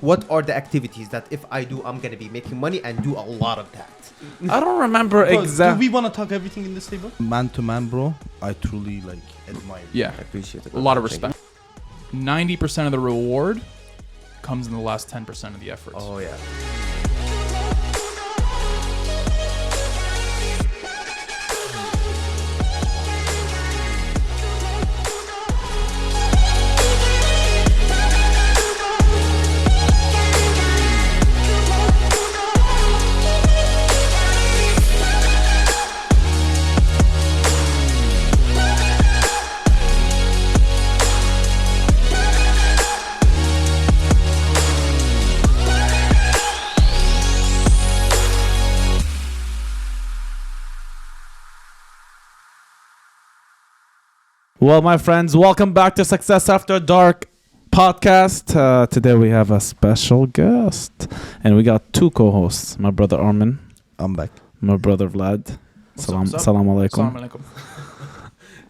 What are the activities that if I do, I'm going to be making money and do a lot of that? I don't remember Do exactly. we want to talk everything in this table? Man to man, bro, I truly admire. Yeah, I appreciate it. a lot of respect. 90% of the reward comes in the last 10% of the effort. Oh, yeah. Well, my friends, welcome back to Success After Dark podcast. Today we have a special guest, and we got two co-hosts. My brother Armin, I'm back. my brother Vlad. Salam alaikum. Assalamu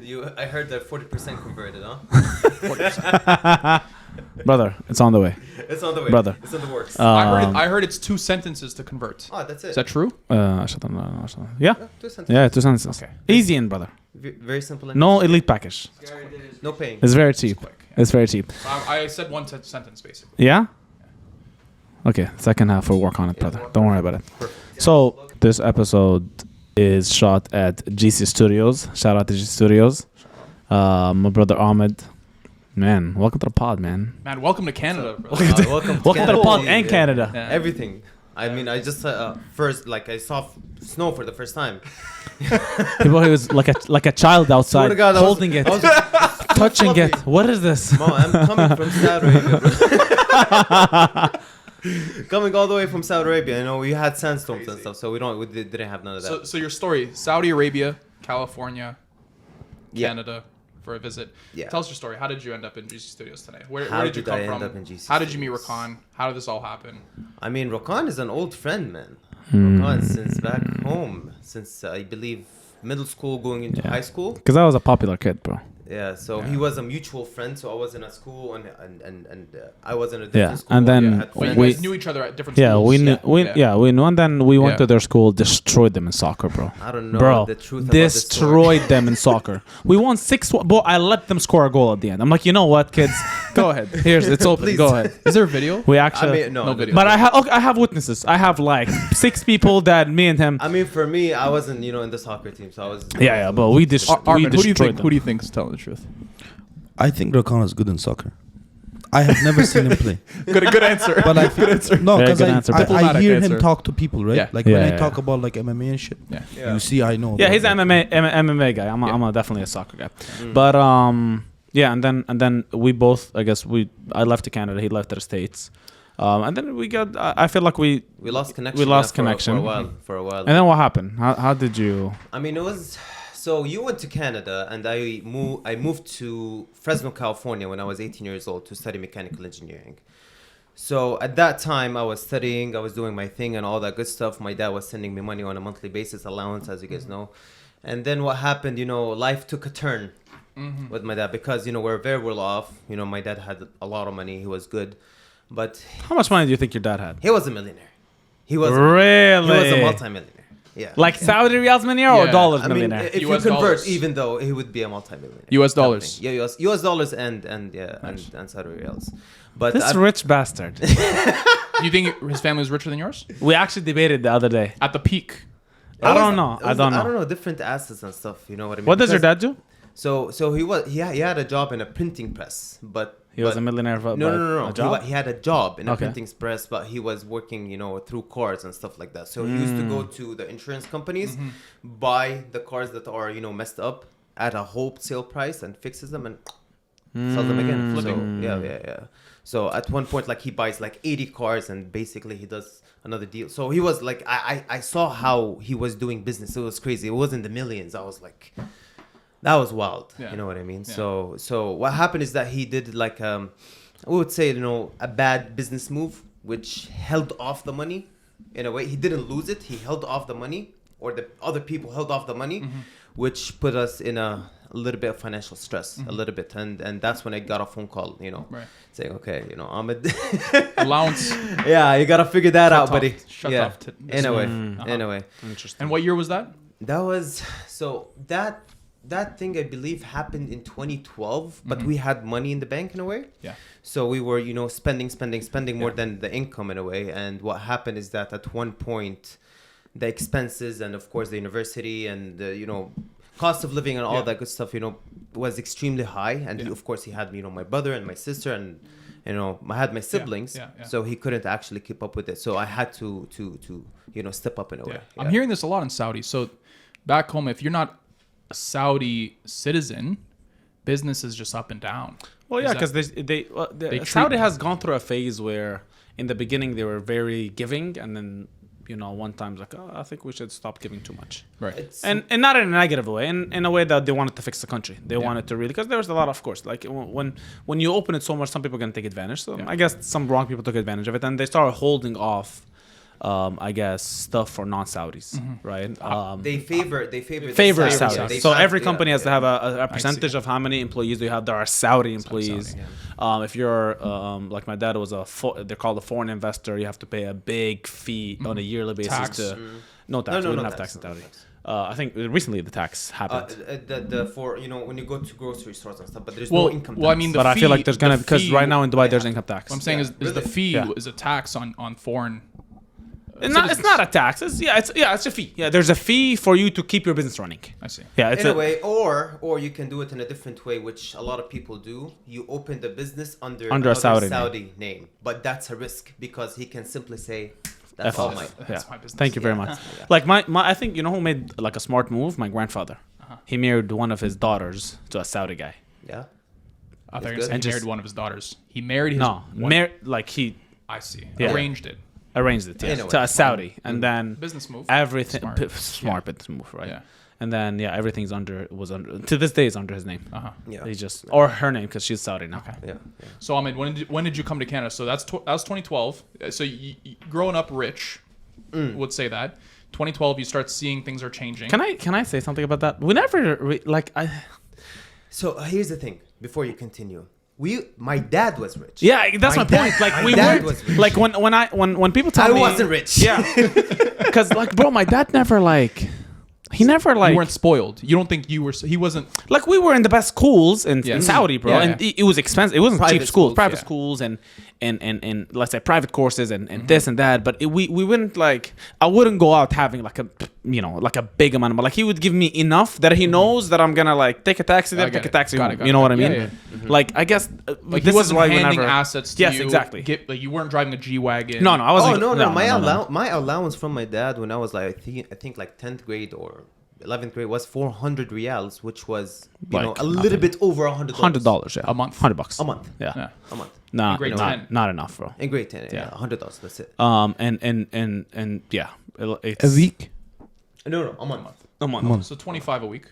alaikum. I heard that 40% converted, huh? Brother, it's on the way. It's on the way. Brother. It's in the works. I heard it's 2 sentences to convert. Oh, that's it. Is that true? Yeah, 2 sentences. yeah, 2 sentences. Okay. Easy in, brother. Very simple. No elite package. No paying. It's very cheap. Quick. Yeah. It's very cheap. I said one sentence basically. Yeah? Okay, second half we'll work on it, brother. Don't worry about it. Perfect. So, this episode is shot at GC Studios. Shout out to GC Studios. My brother Ahmad. Man, welcome to the pod, man. Man, welcome to Canada, bro. Welcome to Welcome to the Canada. pod and Canada. Yeah. Everything. I mean, I just first, I saw snow for the first time. People, he was like a child outside, Swear to God, holding it, touching it. What is this? Mom, I'm coming from Saudi Arabia, bro. Coming all the way from Saudi Arabia. You know, we had sandstorms and stuff, so we didn't have none of that. So your story: Saudi Arabia, California, Yeah. Canada for a visit. Yeah. Tell us your story. How did you end up in GC Studios today? Where How did you did come I from? end up in GC How did you meet Studios? Rakan? How did this all happen? I mean, Rakan is an old friend, man. Rakan since back home, since I believe middle school going into high school. Because I was a popular kid, bro. Yeah, so Yeah. he was a mutual friend. So I was in a school and I was in a different Yeah, school. and then I had Well, you friends. guys knew each other at different Yeah, schools. we knew, we knew, and then we went Yeah. to their school, destroyed them in soccer, bro. I don't know Bro, the truth about this story. destroyed them in soccer. We won 6-1. Bro, I let them score a goal at the end. I'm like, you know what, kids? Go ahead. It's open. Please. Go ahead. Is there a video? We I actually, mean, No video. but I have witnesses. I have like 6 people that me and him. I mean, for me, I wasn't, in the soccer team, so I was. Yeah, but we Armin, who do you destroyed think? them. Who do you think is telling the truth? I think Rakan is good in soccer. I have never seen him play, Good answer. but I good answer. No, Very because good answer. I Diplomatic hear answer. him talk to people, right? Yeah. Like Yeah, when I yeah, talk yeah. about like MMA and shit. Yeah. Yeah. You see, I know. Yeah, about he's that. an MMA guy. I'm definitely a soccer guy. But yeah, and then we both, I guess I left to Canada, he left to the States. And then we got I feel like we lost connection. We lost for connection. For a while. and then what happened? How did you I mean, it was. So you went to Canada, and I moved to Fresno, California when I was 18 years old to study mechanical engineering. So at that time, I was studying, I was doing my thing and all that good stuff. My dad was sending me money on a monthly basis, allowance, as you guys know. And then what happened, life took a turn with my dad because, we're very well off. My dad had a lot of money. He was good. But how much money do you think your dad had? he was a millionaire. He was Really? a multi-millionaire. Yeah. Like Saudi riyals millionaire or Yeah. dollars I mean, millionaire? if you US convert, dollars. even though he would be a multi-millionaire. US dollars. Yeah, US dollars and Saudi riyals. But This rich bastard. Do you think his family was richer than yours? We actually debated the other day. At the peak. I don't know. I don't know. Different assets and stuff. You know what I mean? What does your Because- dad do? So he had a job in a printing press, but He was a millionaire for No. a job? He had a job in a Okay. printing press, but he was working, through cars and stuff like that. So he used to go to the insurance companies, buy the cars that are, messed up at a wholesale price and fixes them and sell them again. So, yeah. So at one point, he buys 80 cars and basically he does another deal. So he was like, I saw how he was doing business. It was crazy. It wasn't the millions. I was like, that was wild. Yeah. You know what I mean? Yeah. So what happened is that he did I would say, a bad business move, which held off the money in a way. He didn't lose it. He held off the money, or the other people held off the money, which put us in a a little bit of financial stress, a little bit, and that's when I got a phone call, Right. saying, okay, Ahmed, Allowance. yeah, you gotta figure that out, off- buddy. shut yeah. off to- Anyway, Interesting. And what year was that? that was so that thing I believe happened in 2012, but we had money in the bank in a way. Yeah. So we were, spending more than the income in a way. And what happened is that at one point, the expenses and of course the university and the, cost of living and all that good stuff, was extremely high. And of course he had, my brother and my sister and, I had my siblings. Yeah. So he couldn't actually keep up with it. So I had to step up in a way. Yeah. I'm hearing this a lot in Saudi. So back home, if you're not a Saudi citizen, business is just up and down. Well, yeah, because Saudi has gone through a phase where in the beginning they were very giving, and then one time's like, I think we should stop giving too much. Right. And not in a negative way, in a way that they wanted to fix the country. They wanted to really, because there was a lot, of course, like when you open it so much, some people are going to take advantage. So I guess some wrong people took advantage of it, and they started holding off, I guess, stuff for non-Saudis, right? They favor the Saudis. Yeah, So every company has to have a percentage of how many employees they have. There are Saudi employees. If you're like my dad was they're called a foreign investor. You have to pay a big fee on a yearly basis. Tax. No tax. No, we don't no have tax in Saudi. I think recently the tax happened. For when you go to grocery stores and stuff, but there's Well, no income tax. well, I mean, But I feel like there's gonna, because right now in Dubai there's income tax. What I'm saying is the Really? fee Yeah. is a tax on foreign. It's not a tax. It's a fee. Yeah, there's a fee for you to keep your business running. I see. Yeah, it's in a way, or you can do it in a different way, which a lot of people do. You open the business under a another Saudi name, but that's a risk because he can simply say, F "That's all off. mine." That's my business. Thank you very much. Like my I think who made like a smart move? My grandfather. He married one of his daughters to a Saudi guy. Yeah. I thought you were good. saying And he just- married one of his daughters. He married his like he I see. Yeah. Arranged it. arranged it In a way. to a Saudi, and then Business move. everything Smart. smart business move, right? Yeah. And then everything's was under to this day is under his name. Yeah. He just or her name because she's Saudi now. Okay. Yeah. So Ahmed, when did you come to Canada? So that was 2012. So you growing up rich, would say that. 2012, you start seeing things are changing. Can I say something about that? We never So here's the thing. Before you continue, my dad was rich. Yeah, that's my point. Like my we dad weren't was rich. like when people tell I me wasn't rich. Yeah, because like bro, my dad never like. He never like you weren't spoiled. You don't think you were? He wasn't. like we were in the best schools in Saudi, bro, Yeah, and it was expensive. It wasn't Private cheap schools, schools, private yeah. schools, and let's say private courses and this and that. But we wouldn't like. I wouldn't go out having like a like a big amount of money. Like he would give me enough that he knows that I'm gonna like take a taxi there, I get take a it. taxi Got home. it, You know what I yeah, mean? yeah. Like I guess Like this he wasn't is why handing we never, assets to yes, you. exactly. Like you weren't driving a G-Wagon. No, I Oh wasn't. no! no. My allowance from my dad when I was like I think like 10th grade or 11th grade was 400 riyals, which was Like a little bit over $100. $100, yeah, A month. $100 A month. yeah. Yeah. A month. Nah, grade not 10. not enough, bro. In grade 10, Yeah. $100. That's it. And yeah, it's A week? No, a month. a month. Month. So 25 a week.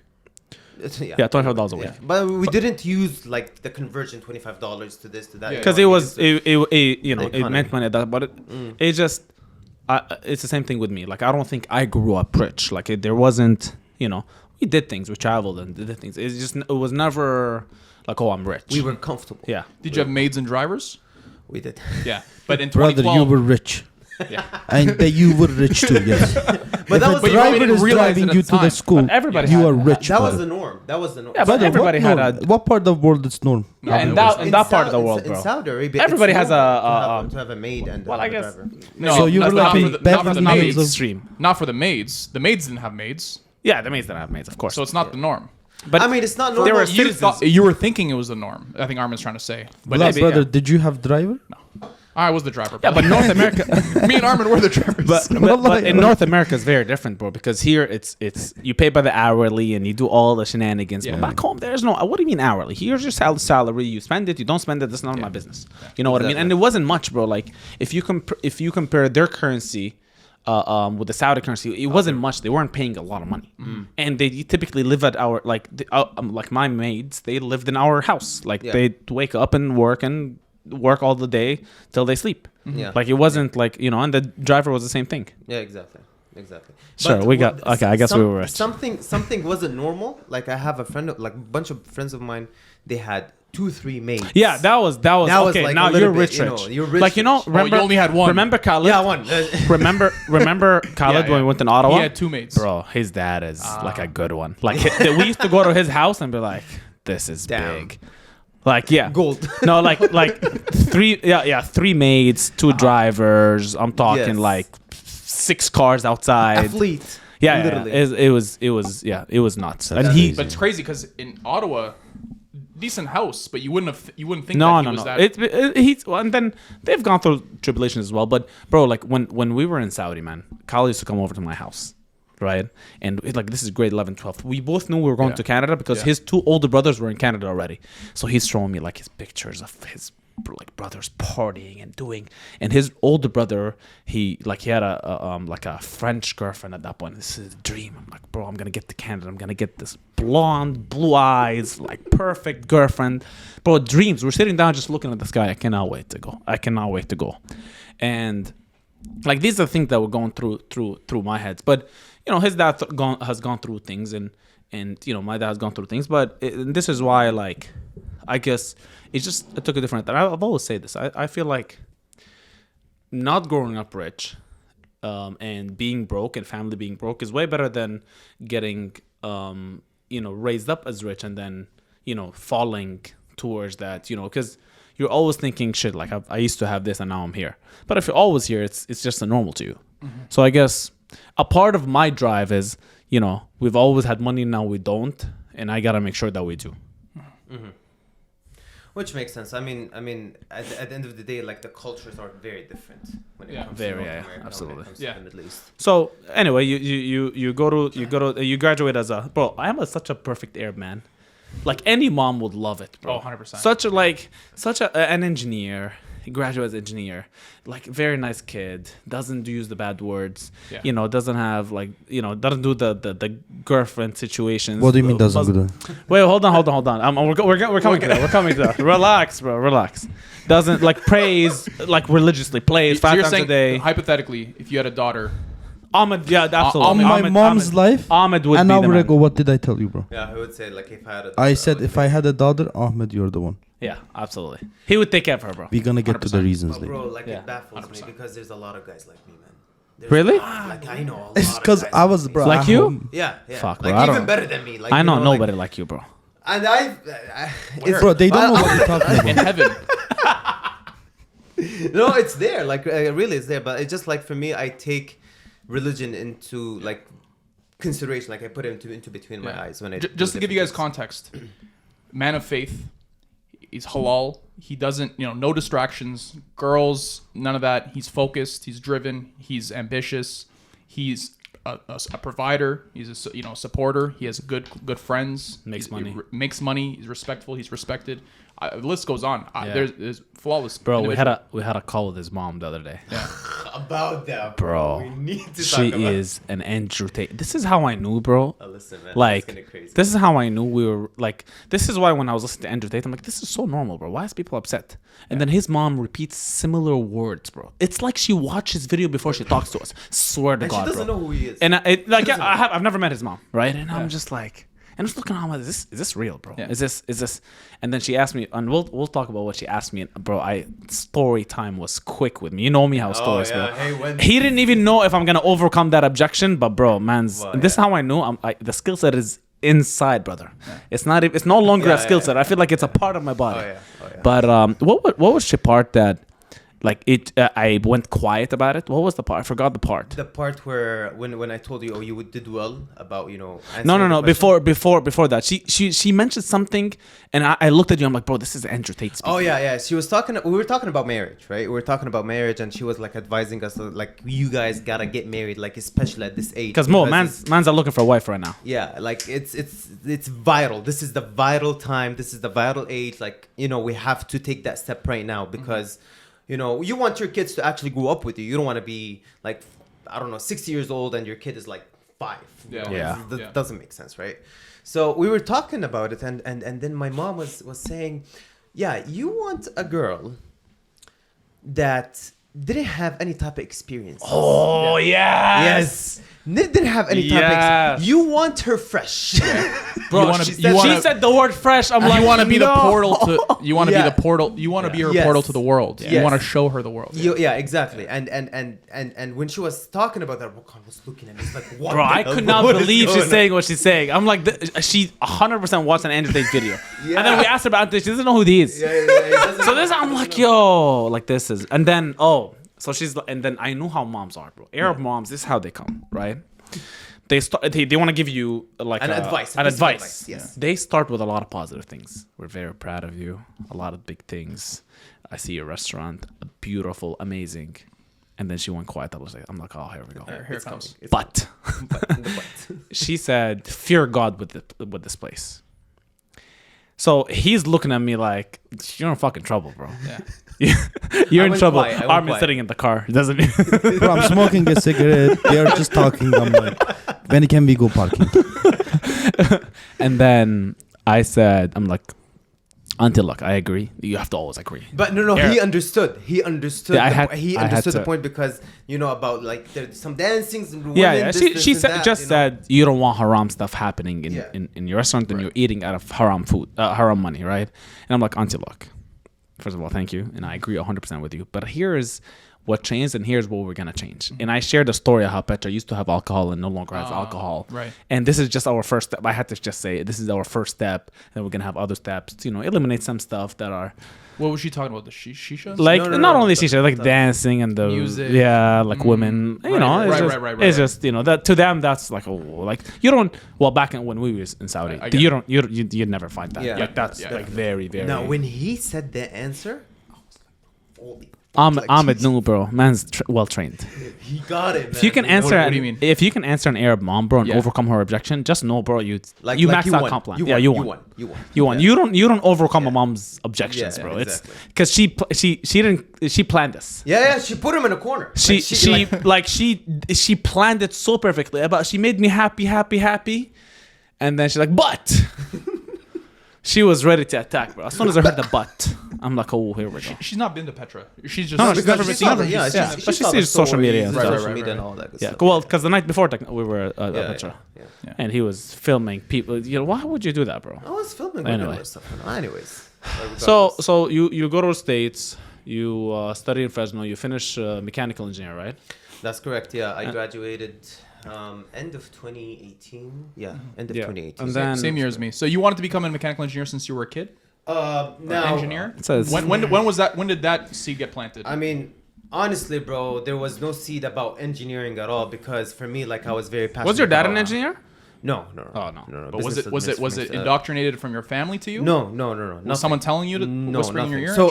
Yeah, $25 a week. Yeah. But we didn't use like the conversion $25 to this to that. Yeah. Because You it know, was we used it economy. meant money at that, but it just it's the same thing with me. Like I don't think I grew up rich. Like there wasn't we did things, we traveled and did things. It was never like, oh, I'm rich. we were comfortable. yeah. Did you have maids and drivers? We did. Yeah. But in Brother, 2012, you were rich. yeah. And that you were rich too, yes. But that was But the you norm. didn't Driver is realize driving it at you the to the time. school. But everybody you had are that. rich. That was brother. the norm. That was the norm. Yeah, but Brother, everybody what had norm? What part of the world is norm? in it that was- in that part of the Sau- world, in bro. Saudi Arabia, Everybody it's has normal a to have a maid and well, a I guess driver. No, So you that's were not like for a the, not for the Beverly maids. Hills extreme. Not for the maids. The maids didn't have maids. Yeah, the maids that have maids, of course. So it's not the norm. but I mean, it's not there normal. were You citizens. thought you were thinking it was the norm. I think Armin's trying to say. But Black maybe, brother, yeah. did you have driver? I was the driver. yeah, but North America. me and Armin were the drivers. But in North America it's very different, bro, because here it's you pay by the hourly and you do all the shenanigans. Yeah. But back home there's no. What do you mean hourly? Here's your salary. You spend it. You don't spend it. That's none of my business. You know what I mean? And it wasn't much, bro. Like if you compare their currency. With the Saudi currency, it wasn't much. They weren't paying a lot of money, and they typically live at our like my maids. They lived in our house. Like they'd wake up and work all the day till they sleep. Yeah. Like it wasn't like and the driver was the same thing. Yeah, exactly. Exactly. Sure, But we got. Okay, I guess we were right. Something wasn't normal. Like I have a friend, like a bunch of friends of mine. They had 2-3 maids. Yeah, that was That was okay. like Now a little you're bit, rich, you rich. know, you're rich, Like rich. remember you only had one. Remember Khaled? Yeah, one. remember Khaled Yeah, when yeah. we went in Ottawa? He had 2 mates. Bro, his dad is like a good one. Like we used to go to his house and be like, "This is Damn. big." Like yeah, Gold. No, like 3 maids, 2 drivers. I'm talking Yes. like 6 cars outside. A fleet. Yeah, Literally. it was nuts. And he, But it's crazy because in Ottawa, decent house, but you wouldn't think no, that he no, was no. that. He's well, and then they've gone through tribulations as well. But bro, like when we were in Saudi, man, Kyle used to come over to my house, right? And like this is grade 11, 12. We both knew we were going to Canada because his 2 older brothers were in Canada already. So he's showing me like his pictures of his like brothers partying and doing. And his older brother, he had a French girlfriend at that point. This is a dream. I'm like, bro, I'm gonna get to Canada. I'm gonna get this blonde, blue eyes, like perfect girlfriend. Bro, dreams. We're sitting down just looking at the sky. I cannot wait to go. And like these are the things that were going through my head. But you know, his dad has gone through things, and you know, my dad has gone through things. But this is why, like, I guess it took a different. I've always said this. I feel like not growing up rich, and being broke and family being broke is way better than getting you know, raised up as rich and then, you know, falling towards that, you know, because you're always thinking shit like I used to have this and now I'm here. But if you're always here, it's just a normal to you. Mm-hmm. So I guess a part of my drive is, you know, we've always had money, now we don't, and I gotta make sure that we do. Mm-hmm. Which makes sense. I mean, at the end of the day, like the cultures are very different when it comes to North America, absolutely. when it comes to the Middle East. So anyway, you graduate as a bro. I am such a perfect Arab man. Like any mom would love it, bro. Oh, 100%. Such an engineer. He graduates engineer, like very nice kid. Doesn't use the bad words. Yeah. You know, doesn't have like, you know, doesn't do the girlfriend situations. What do you mean doesn't do that? Wait, hold on. We're coming to that. We're coming to that. Relax, bro. Relax. Doesn't like praise like religiously. Plays So 5 you're times saying, a day. hypothetically, if you had a daughter, Ahmed, yeah, absolutely. On my mom's life, Ahmed would an be the hour man. ago, what did I tell you, bro? Yeah, I would say like if I had I said if I had a daughter, Ahmed, you're the one. Yeah, absolutely. He would take care of her, bro. We're gonna get to the 100%. reasons But later. bro, like Yeah. it baffles 100%. me because there's a lot of guys like me, man. Really? Like I know a lot It's of because guys I was, like me. bro. Like at you? home. Yeah, yeah. Fuck, bro, like I don't- even better than me. Like I you know like- nobody like you, bro. And it's, Bro, they don't know what you're talking about. in heaven, no, it's there. Like really, it's there. But it's just like for me, I take religion into like consideration. Like I put it into between my eyes when I. just to give you guys context, man of faith, he's halal. He doesn't, no distractions, girls, none of that. He's focused. He's driven. He's ambitious. He's a provider. He's a supporter. He has good friends. Makes He money. Makes money. He's respectful. He's respected. The list goes on. Yeah. There's flawless. Bro, individual. we had a call with his mom the other day. about that, Bro, We need to she talk about. is an Andrew Tate. This is how I knew, bro. Oh, listen, man. Like, that's kinda crazy. this is how I knew we were like. This is why when I was listening to Andrew Tate, I'm like, this is so normal, bro. Why is people upset? And then his mom repeats similar words, bro. It's like she watches video before she talks to us. Swear to And God, she doesn't bro. know who he is. And I've never met his mom, right? And I'm just like, and I'm just looking at him like, is this real, bro? Yeah. Is this? And then she asked me, and we'll talk about what she asked me. And bro, story time was quick with me. You know me how stories, yeah. bro. Hey, when- He didn't even know if I'm gonna overcome that objection, but bro, man's Well, this is how I know the skill set is inside, brother. It's not. It's no longer a skill set. I feel like it's a part of my body. Oh, yeah. But what was the part that, like I went quiet about it? What was the part? I forgot the part. The part where when I told you, you did well about No. answering the question. Before that, she mentioned something, and I looked at you. I'm like, bro, this is Andrew Tate speaking. Oh yeah. She was talking. We were talking about marriage, right? We were talking about marriage, and she was like advising us, like, you guys gotta get married, like especially at this age. Because man's are looking for a wife right now. Yeah, like it's vital. This is the vital time. This is the vital age. Like, we have to take that step right now because, you want your kids to actually grow up with you. You don't want to be like, I don't know, 60 years old and your kid is like 5. Yeah. That doesn't make sense, right? So we were talking about it, and then my mom was saying, yeah, you want a girl that didn't have any type of experience. Oh yeah. Yes. Didn't have any type of experience. You want her fresh. Bro, she said the word fresh. I'm like, you want to be the no. portal to. You want to Yeah. be the portal. You want to be her Yes. portal to the world. You Yes. want to show her the world. Yeah, exactly. And when she was talking about that, Rakan was looking at me. He's like, what? Bro, the I hell? could not What is believe she's going on? saying what she's saying. I'm like, she 100% watched an Andrew Tate video. Yeah. And then we asked her about this. She doesn't know who he is. Yeah, he doesn't So know. this, I'm like, yo, like this is. And then, so she's, and then I knew how moms are, bro. Arab moms, this is how they come, right? They start. They want to give you like An a advice. An Piece of advice. advice, yes. They start with a lot of positive things. We're very proud of you. A lot of big things. I see your restaurant, beautiful, amazing. And then she went quiet. I'm like, oh, here we go. Here it comes. But But she said, "Fear God with this place." So he's looking at me like, "You're in fucking trouble, bro. Yeah. You're I in went trouble." quiet, I went Armin's quiet. sitting in the car. He doesn't. Bro, I'm smoking a cigarette. They're just talking. I'm like, when can we go parking? And then I said, "I'm like, until look, I agree. You have to always agree." But no, Here. he understood. He understood. Yeah, I He had understood to- the point because about like there's some dancings and women, Yeah. this, She this, she and said that, just said you don't want haram stuff happening in Yeah. in your restaurant and you're eating out of haram food, haram money, right? And I'm like, until look, first of all, thank you, and I agree 100% with you. But here is what changed, and here's what we're gonna change. And I shared the story of how Petra used to have alcohol and no longer has alcohol. right. And this is just our first step. I had to just say this is our first step, and we're gonna have other steps to eliminate some stuff that are What was she talking about? The shisha? like No, not no, only the- shisha, like dancing and the Music. yeah, like women. Right, It's right, just, right, it's right. just that to them that's like like you don't. Well, back when we was in Saudi, I get you it. don't you'd never find that. Yeah. Like that's Yeah, like very very. Now when he said the answer, I was like, holy. Ahmed knew, bro. Man's well trained. He got it, man. If you can answer, what do you mean? If you can answer an Arab mom, bro, and Yeah. overcome her objection, just know, bro, you Like max out won. comp plan. You Yeah, won. you You won. won. You won. You won. Yeah. You don't overcome a mom's objections, Yeah, bro. exactly. It's because she planned this. Yeah, she put him in a corner. She planned it so perfectly. She made me happy, and then she's like, but she was ready to attack, bro. As soon as I heard the but, I'm like, oh, here we go. She's not been to Petra. She's just No, because never she been- saw never the- yeah, been- she but she saw the sees social media and stories, stuff. social Right, media right, and all that good Yeah, stuff. well, because the night before we were at Yeah, Petra, yeah. and he was filming people. Why would you do that, bro? I was filming Anyway. regular stuff. Anyways. So you go to the States, you study in Fresno, you finish mechanical engineer, right? That's correct. Yeah, I graduated end of 2018. Yeah, end of Yeah. 2018. And then same year as me. So you wanted to become a mechanical engineer since you were a kid? now Engineer? It says- When was that? When did that seed get planted? I mean, honestly, bro, there was no seed about engineering at all because for me, like, I was very passionate. Was your dad an about- engineer? No. Oh, no. But was it business indoctrinated from your family to you? No. Was someone telling you to No, whisper in your nothing. ear? So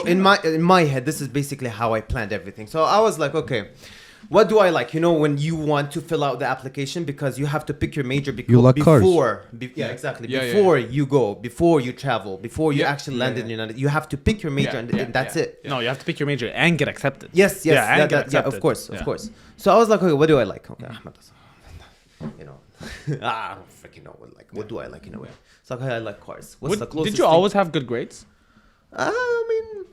in my head, this is basically how I planned everything. So I was like, okay, what do I like? When you want to fill out the application because you have to pick your major because You like cars. yeah, exactly. Yeah, yeah, before you go, before you travel, before you Yeah. actually land in the United, you have to pick your major and that's it. No, you have to pick your major and get accepted. Yes, Yeah, and that, get yeah, accepted. of course, Yeah. of course. So I was like, okay, what do I like? Okay, Ahmad, I don't freaking know what do I like in a way. It's like, okay, I like cars. What's the closest? Did you thing? always have good grades? I mean,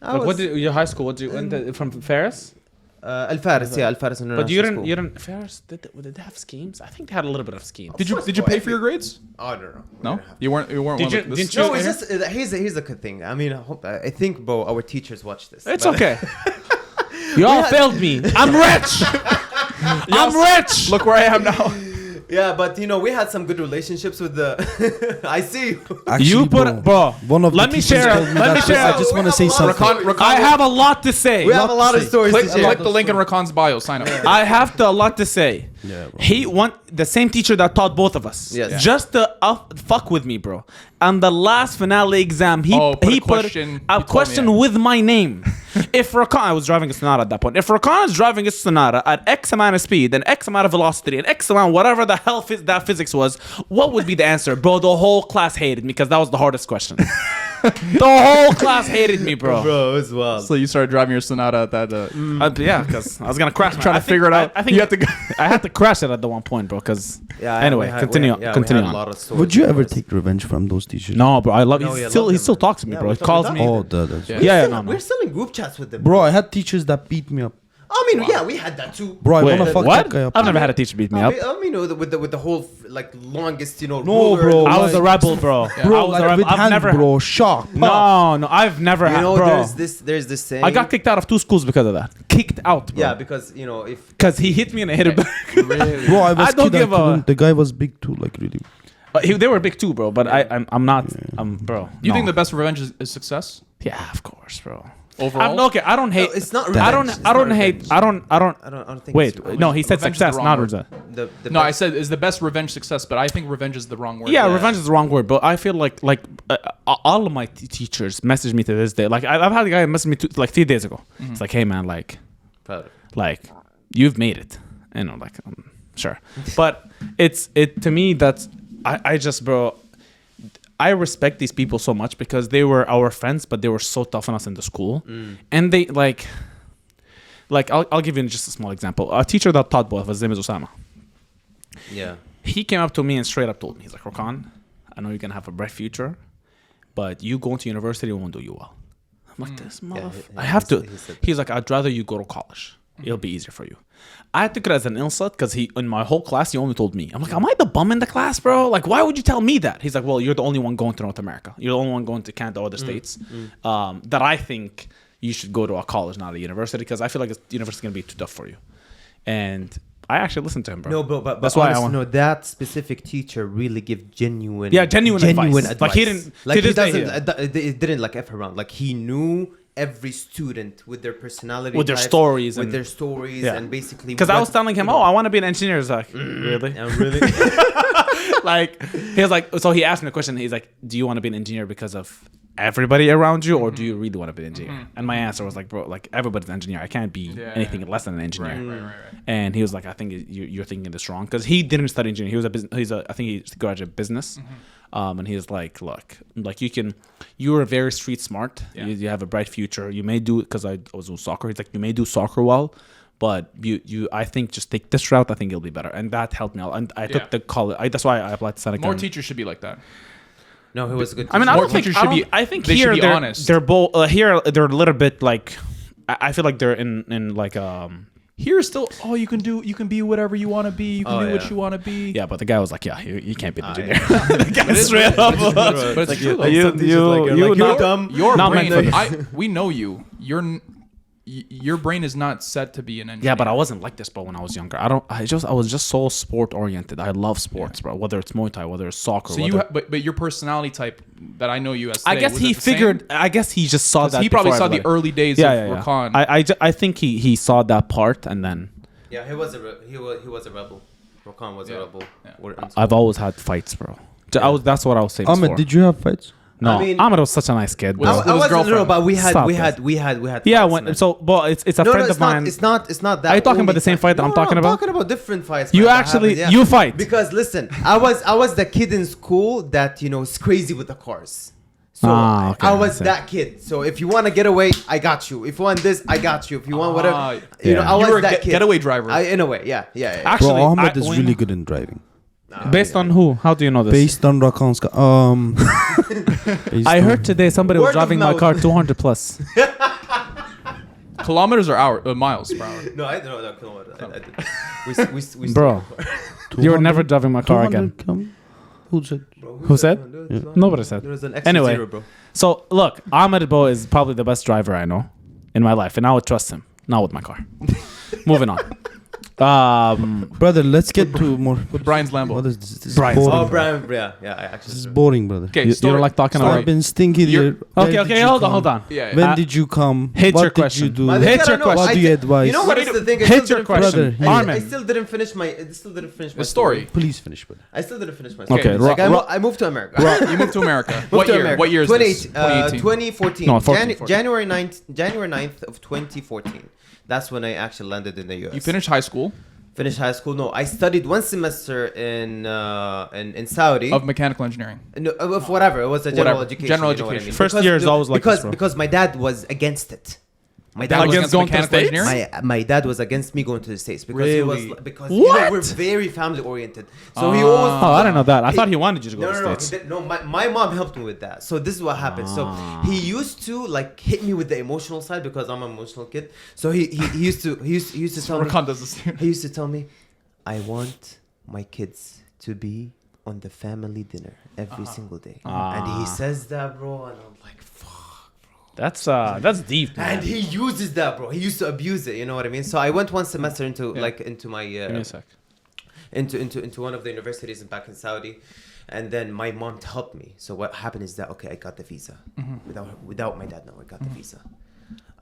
Like, what did your high school? What did you went from Ferris? Al Faris, yeah, Al Faris But International you School. didn't Ferris. Did they have schemes? I think they had a little bit of schemes. Did you course, did you bro, pay for your grades? Oh no. No, you weren't. You weren't. Did one you- of the- didn't No, you- it's just here's the good thing. I mean, I think, bro, our teachers watch this. It's but- okay. You all failed me. I'm rich. I'm rich. Look where I am now. Yeah, but we had some good relationships with the. I see you. Actually, You put bro. One of let the me teachers share. told me Let me that share. I just We want to have say a lot of something. stories. I have a lot to say. We have a lot of stories Click, to share. click the link in Rakan's bio. Sign up. I have a lot to say. Yeah, bro. He the same teacher that taught both of us. Yes. Yeah. Just to fuck with me, bro. On the last finale exam, he Oh, put a he put question- a you told me, question yeah. with my name. If Rakan, I was driving a Sonata at that point. If Rakan is driving a Sonata at X amount of speed and X amount of velocity and X amount whatever the hell that physics was, what would be the answer, bro? The whole class hated me because that was the hardest question. The whole class hated me, bro. Bro, as well. So you started driving your Sonata at that. Yeah, because I was gonna crash. Trying to figure it out. I think You had to go- I had to crash it at the one point, bro. Because Yeah. anyway, continue. Continue We had a on. lot of stories Would you with ever us. take revenge from those teachers? No, bro. I love. No, He yeah, still love he them, still bro. talks to me, Yeah, bro. we He calls talk- me. Oh, that's Yeah. Yeah, We're no, still- no. We're still in group chats with them. Bro, I had teachers that beat me up. I mean, yeah, we had that too. Bro, I Wait, wanna fuck what? that guy up. I've never had a teacher beat me up. I mean, with the whole like longest, No, ruler bro, I was a like- rebel, bro. Bro, I was like a rebel. with I've hand, never. bro, sharp. No, I've never had, bro. there's this saying. I got kicked out of 2 schools because of that. Kicked out, bro. Yeah, because if Because he hit me and I hit him back. really, Bro, I was I don't kid, give a- couldn't- The guy was big too, like really. They were big too, bro. But I'm not. Bro. You no. think the best revenge is success Yeah, of course, bro. overall? Okay, I don't hate. No, it's not I don't. revenge. It's I don't not hate. revenge. I don't. I don't think. Wait, it's no, he said Revenge is the success, wrong not word. revenge. the No, I best- said is the best revenge success, but I think revenge is the wrong word. Yeah, Yeah. revenge is the wrong word, but I feel like all of my teachers message me to this day. Like I've had a guy message me like 3 days ago. It's like, hey man, like you've made it, like sure, but it to me that's I just bro. I respect these people so much because they were our friends, but they were so tough on us in the school, and they like I'll give you just a small example. A teacher that taught both of us, his name is Osama. Yeah. He came up to me and straight up told me, he's like, Rakan, I know you're gonna have a bright future, but you going to university won't do you well. I'm like, this motherfucker. I have to. He's like, I'd rather you go to college. It'll be easier for you. I took it as an insult because in my whole class, he only told me. I'm like, am I the bum in the class, bro? Like, why would you tell me that? He's like, well, you're the only one going to North America. You're the only one going to Canada or other states. That I think you should go to a college, not a university, because I feel like the university is going to be too tough for you. And I actually listened to him, bro. No, but that's why honest, I want. no, that specific teacher really give genuine, Genuine advice. Like, he didn't- like to he this day, doesn't, it didn't like F around. Like he knew every student with their personality, With their types, stories with and- their stories, Yeah. and basically. Because I was what- telling him, I want to be an engineer. He's like, really? really. Like, he was like, so he asked me a question. He's like, do you want to be an engineer because of everybody around you, or do you really want to be an engineer? And my answer was like, bro, like everybody's an engineer. I can't be anything less than an engineer. Right. And he was like, I think you're thinking this wrong, because he didn't study engineering. He was I think he graduated business. And he was like, look, like you're very street smart. Yeah. You have a bright future. You may do, because I was doing soccer. He's like, you may do soccer well, but I think just take this route. I think it'll be better. And that helped me out. And I took the college. That's why I applied to Seneca. More teachers should be like that. No, he was a good. I mean, I More don't think teachers should be- I think they here should be they're honest. They're both here. They're a little bit like. I feel like they're in like Here still, you can be whatever you want to be. You can do what you want to be. Yeah, but the guy was like, yeah, you can't be an engineer. yeah. The guy straight up. But it's true. though. You you're not dumb. Your Not brain, meant for we know you. Your brain is not set to be an engineer. Yeah, but I wasn't like this, bro. When I was younger, I was just so sport oriented. I love sports, bro. Whether it's Muay Thai, whether it's soccer. So but your personality type that I know you as. Today, I guess was he it the same? figured. I guess he just saw 'Cause that. he probably before saw the everybody. early days Yeah, of yeah. Rakan. I think he saw that part, and then Yeah, he was a rebel. Rakan was a rebel. Yeah. I've always had fights, bro. That's what I was saying. Ahmed, before. did you have fights? No, I mean- Ahmed was such a nice kid. With bro. his I wasn't, no, girlfriend. but we had Stop this. Yeah, fights, man. it's a No, friend it's of mine. It's not that. Are you talking only about the same fight that I'm No, talking about? I'm talking about different fights. You man, that actually happened, yeah. you fight. Because listen, I was the kid in school that is crazy with the cars. So Okay, I was I see. that kid. So if you want to get away, I got you. If you want this, I got you. If you want whatever, I Yeah. was You were a that kid. getaway driver. In a way, yeah. Actually, Bro, Ahmed is when- really good in driving. Based on who? How do you know this? Based on Rakan's I heard today somebody Word was of driving my mouth. car 200 plus. Kilometers or miles per hour. No, I don't know. I did. We Bro, you were never driving my car again. Who said? Who said? Nobody said. There was an extra Anyway. zero, bro. So look, Ahmed Bo is probably the best driver I know in my life, and I would trust him. Not with my car. Moving on. Brother, let's get to more. With Brian's Lambo. What is this? This is Brian's boring. Oh, bro. Brian, yeah. I This is actually. boring, brother. Okay, You don't like talking story. about I've been stinking You're- here. When did Okay, you hold come? on. Yeah. When Uh, did you come? hit What your did question. you do? But Hit I your don't know. question. What do you advise? You know what is the thing? I Hit still your didn't finish- question. Brother, Armin. I still didn't finish my. I still didn't finish my The story. Please finish, brother. I still didn't finish my Okay, story. Like, I moved to America. You moved to America. Moved What to year? America. What year is this? 2014. No, 14. January 9th of 2014. That's when I actually landed in the US. You finished high school Finished high school? No, I studied one semester in Saudi. of mechanical engineering. No, of whatever. It was a general Whatever. education. General you know what I education. mean? First year is always like because this, bro. because my dad was against it. My dad was against going to the mechanical States? engineering? my dad was against me going to the States because Really? he was because What? we're very family oriented. So he always Oh, I didn't know that. I thought he wanted you to go no, to no, the no, States. he did- no. My mom helped me with that. So this is what happened. So he used to like hit me with the emotional side because I'm an emotional kid. So he used to tell me. Rakan does this. He used to tell me, I want my kids to be on the family dinner every single day. And he says that, bro, and I'm like, fuck. That's deep, man. And he uses that, bro. He used to abuse it. You know what I mean? So I went one semester into Yeah. like into my Give me a sec. into one of the universities back in Saudi, and then my mom helped me. So what happened is that okay, I got the visa without my dad. No, I got the visa.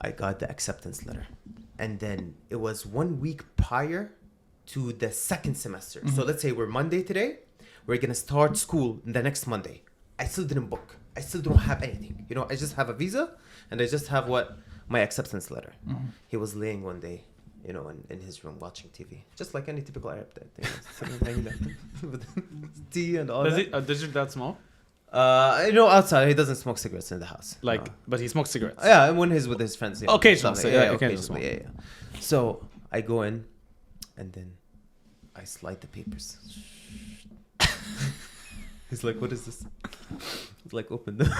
I got the acceptance letter, and then it was 1 week prior to the second semester. So let's say we're Monday today. We're gonna start school the next Monday. I still didn't book. I still don't have anything. You know, I just have a visa and I just have my acceptance letter. He was laying one day, you know, in his room watching TV, just like any typical Arab thing, sitting hanging out with tea and all that. Does your dad smoke? You know, outside he doesn't smoke cigarettes in the house. Like, No. but he smokes cigarettes. Yeah, and when he's with his friends. Yeah, Occasionally, stuff so yeah, occasionally, occasionally. yeah. So I go in, and then I slide the papers. He's like, "What is this?" He's like, "Open them,"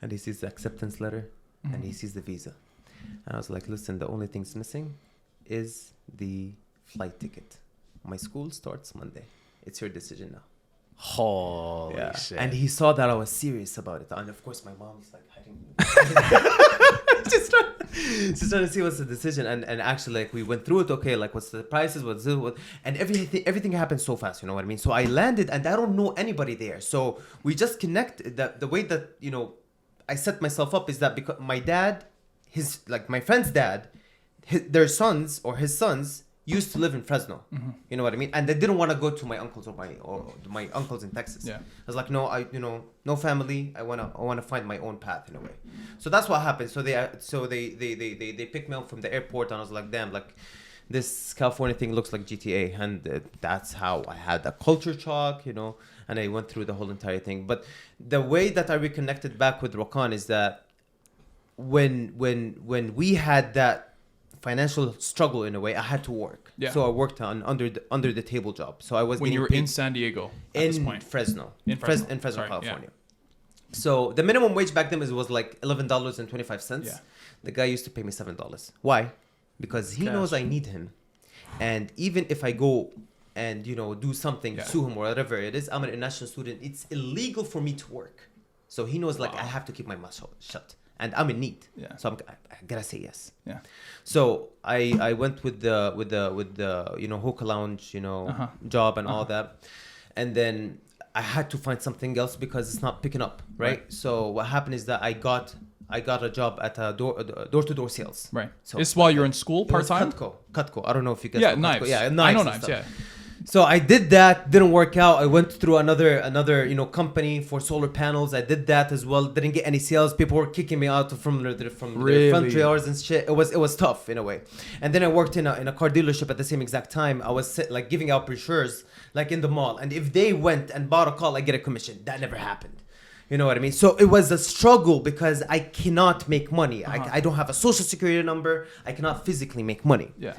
and he sees the acceptance letter, and he sees the visa, and I was like, "Listen, the only thing's missing is the flight ticket. My school starts Monday. It's your decision now." Holy shit. And he saw that I was serious about it. And of course, my mom is like hiding. just trying to see what's the decision. And actually, like, we went through it. Okay, like, what's the prices? What's this? And everything happened so fast. You know what I mean? So I landed, and I don't know anybody there. So we just connect. The way that, you know, I set myself up is that because my dad, my friend's dad, their sons or his sons used to live in Fresno. You know what I mean? And they didn't want to go to my uncles or my uncles in Texas. Yeah. I was like, no, no family. I wanna find my own path in a way. So that's what happened. So they picked me up from the airport, and I was like, damn, like this California thing looks like GTA, and that's how I had that culture shock, you know. And I went through the whole entire thing. But the way that I reconnected back with Rakan is that when we had that financial struggle in a way, I had to work. Yeah. So I worked on under the table job. So I was When you were paid in San Diego at this in point. Fresno, In Fresno. Fresno, Sorry, California. So the minimum wage back then was like $11.25. Yeah. The guy used to pay me $7. Why? Because he knows I need him, and even if I go and do something, sue him or whatever it is, I'm an international student. It's illegal for me to work. So he knows like I have to keep my mouth shut, and I'm in need. Yeah. So I gotta say yes. Yeah. So I went with the hookah lounge job and all that, and then I had to find something else because it's not picking up, right? So what happened is that I got a job at a door-to-door sales. Right. So This is while you're in school it was part-time? Cutco. I don't know if you guys Yeah, know knives. Cutco. Yeah, knives. I know and knives, stuff. yeah. So I did that, didn't work out. I went through another company for solar panels. I did that as well. Didn't get any sales. People were kicking me out from their front doors and shit. It was tough in a way. And then I worked in a car dealership at the same exact time. I was like giving out brochures like in the mall. And if they went and bought a car, I get a commission. That never happened. You know what I mean? So it was a struggle because I cannot make money. I don't have a social security number. I cannot physically make money. Yeah.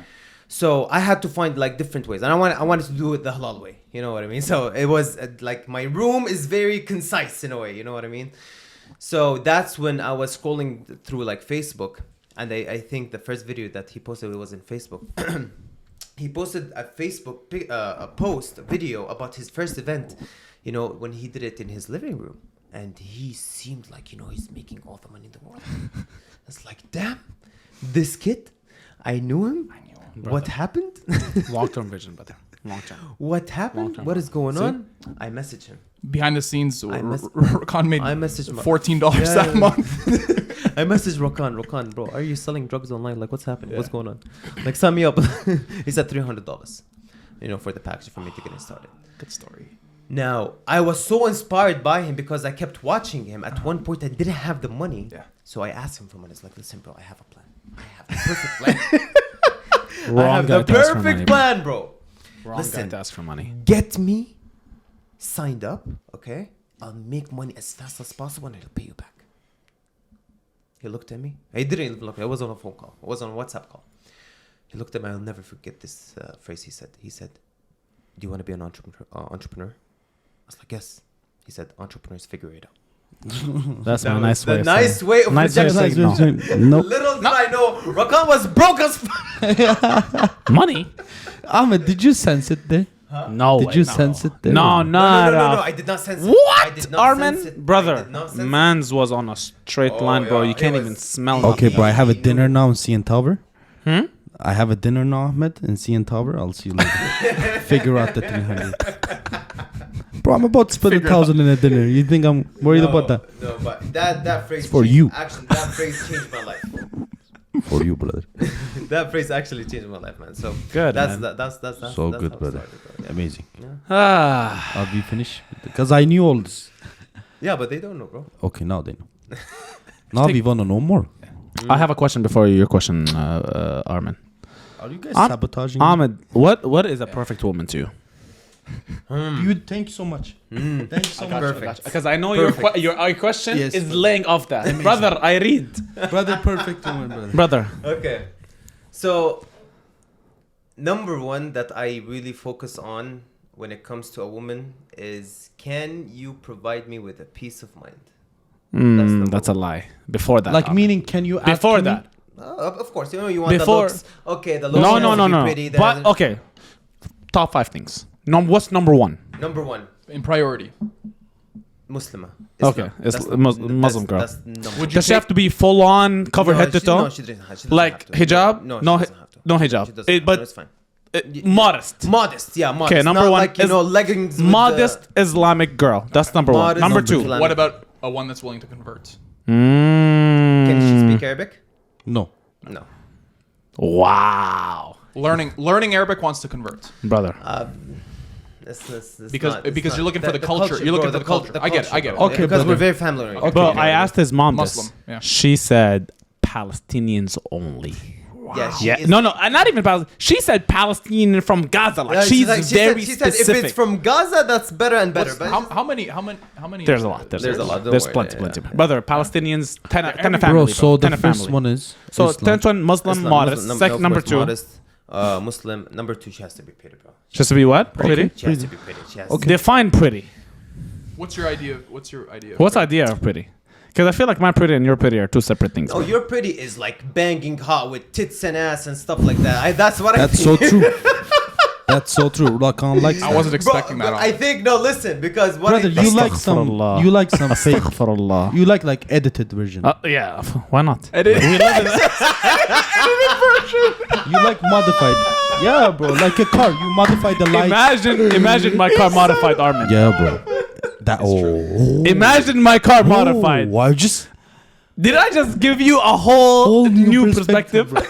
So I had to find like different ways, and I wanted to do it the halal way. You know what I mean? So it was like my room is very concise in a way. You know what I mean? So that's when I was scrolling through like Facebook, and I think the first video that he posted was in Facebook. He posted a Facebook a video about his first event, when he did it in his living room, and he seemed like he's making all the money in the world. It's like, damn, this kid, I knew him. Brother. What happened? Long-term vision, brother. Long-term. What happened? Long-term. What is going See? on? I message him. Behind the scenes, messaged Rakan made $14 that month. I messaged Rakan, bro, are you selling drugs online? Like, what's happening? Yeah. What's going on? Like, sign me up. He said $300, for the package for me to get it started. Good story. Now, I was so inspired by him because I kept watching him. At one point, I didn't have the money. Yeah. So I asked him for money. I was like, listen, bro, I have a plan. I have the perfect plan. Wrong I have guy the to ask for perfect money, plan, bro. Wrong Listen, guy to ask for money. Get me signed up, okay? I'll make money as fast as possible and I'll pay you back. He looked at me. He didn't even look. I was on a phone call. I was on a WhatsApp call. He looked at me. I'll never forget this phrase he said. He said, "Do you want to be an entrepreneur?" I was like, "Yes." He said, "Entrepreneurs figure it out." That's my nice way. The nice way of rejection. No. Little did I know, Rakan was broke as fuck. Money? Ahmed, did you sense it there? No. Did you sense it there? No, No, I did not sense it. I What? did not sense Armin? it. I Brother, did not sense it. man's was on a straight Oh, line, bro. yeah, You can't it even was- smell Okay, nothing. bro, I have a dinner now in CN Tower. Hmm? I have a dinner now, Ahmed, in CN Tower. I'll see you later. Figure out the 300. Bro, I'm about to spend Figure 1,000 in a dinner. You think I'm worried about that? No, but that phrase It's for changed- you. Actually, that phrase changed my life. For you, brother. That phrase actually changed my life, man. So Good, that's man. that's So that's good, how it brother. started, bro. Amazing. Ah. Are we finished? Because I knew all this. Yeah, but they don't know, bro. Okay, now they know. Now we want to know more. I have a question before your question, Armin. Are you guys Am- sabotaging? Ahmed, what is a perfect woman to you? You, thank you so much. Thank you so much. Perfect. Because I know Perfect. your question Yes. is laying off that. Brother, I read. Brother, perfect woman, brother. Brother. Okay. So, number one that I really focus on when it comes to a woman is, can you provide me with a peace of mind? number That's a lie. Before that. Like, Ahmed. meaning, can you ask Before me? that. Of course, you want Before- the looks. Okay, the looks No, has no, to no, be no. pretty, that But has- okay. Top 5 things. What's number 1? Number one, In priority. Muslima. Okay, That's it's the- Muslim girl. That's number Would you Does she have to be full on, covered No, head to she- toe? No, she doesn't have Like to. hijab? No, No she doesn't have to. no hijab. She doesn't have to. But It's fine. modest. Modest, yeah, modest. Okay, number Not one like, is leggings with Modest Islamic girl. That's number 1. Modest Number Islamic 2. Islamic. What about a one that's willing to convert? Can she speak Arabic? No. No. Wow. Learning Arabic wants to convert Brother. Because you're looking for the culture. You're looking for the culture. I get it. bro. Okay, because brother. we're very family oriented. But I asked his mom Muslim, this. yeah. She said Palestinians only. Yeah, she Yeah. is- No, not even Palestinian. She said Palestinian from Gaza. Like Yeah, she's like- very she said if specific. it's from Gaza, that's better and better. What's- But how many? There's a lot. There's a lot. don't There's worry, plenty, yeah, plenty. yeah. Brother, Palestinians, 10 of Bro, family. so the 10 of first family. one is So Islam. 10th one, Muslim, Islam, modest. Muslim, Second, of number course, 2. modest, Muslim. Number 2, she has to be pretty, bro. Just to be what? Pretty? She has to be pretty. She has to Define pretty. What's your idea? What's your idea? What's idea of pretty? Because I feel like my pretty and your pretty are two separate things. Oh, your pretty is like banging hot with tits and ass and stuff like that. That's what That's I so think. true. That's so true. Rakan likes I that. wasn't expecting that. I think no. Listen, because what Brother, I think, you like some. Astaghfirullah. You like some fake. Astaghfirullah. You like edited version. Yeah, why not? It is. We live in You like modified. Yeah, bro. Like a car. You modify the lights. Imagine my car modified, Armin. Yeah, bro. That. Oh. Imagine my car modified. Why just Did I just give you a whole new perspective? bro.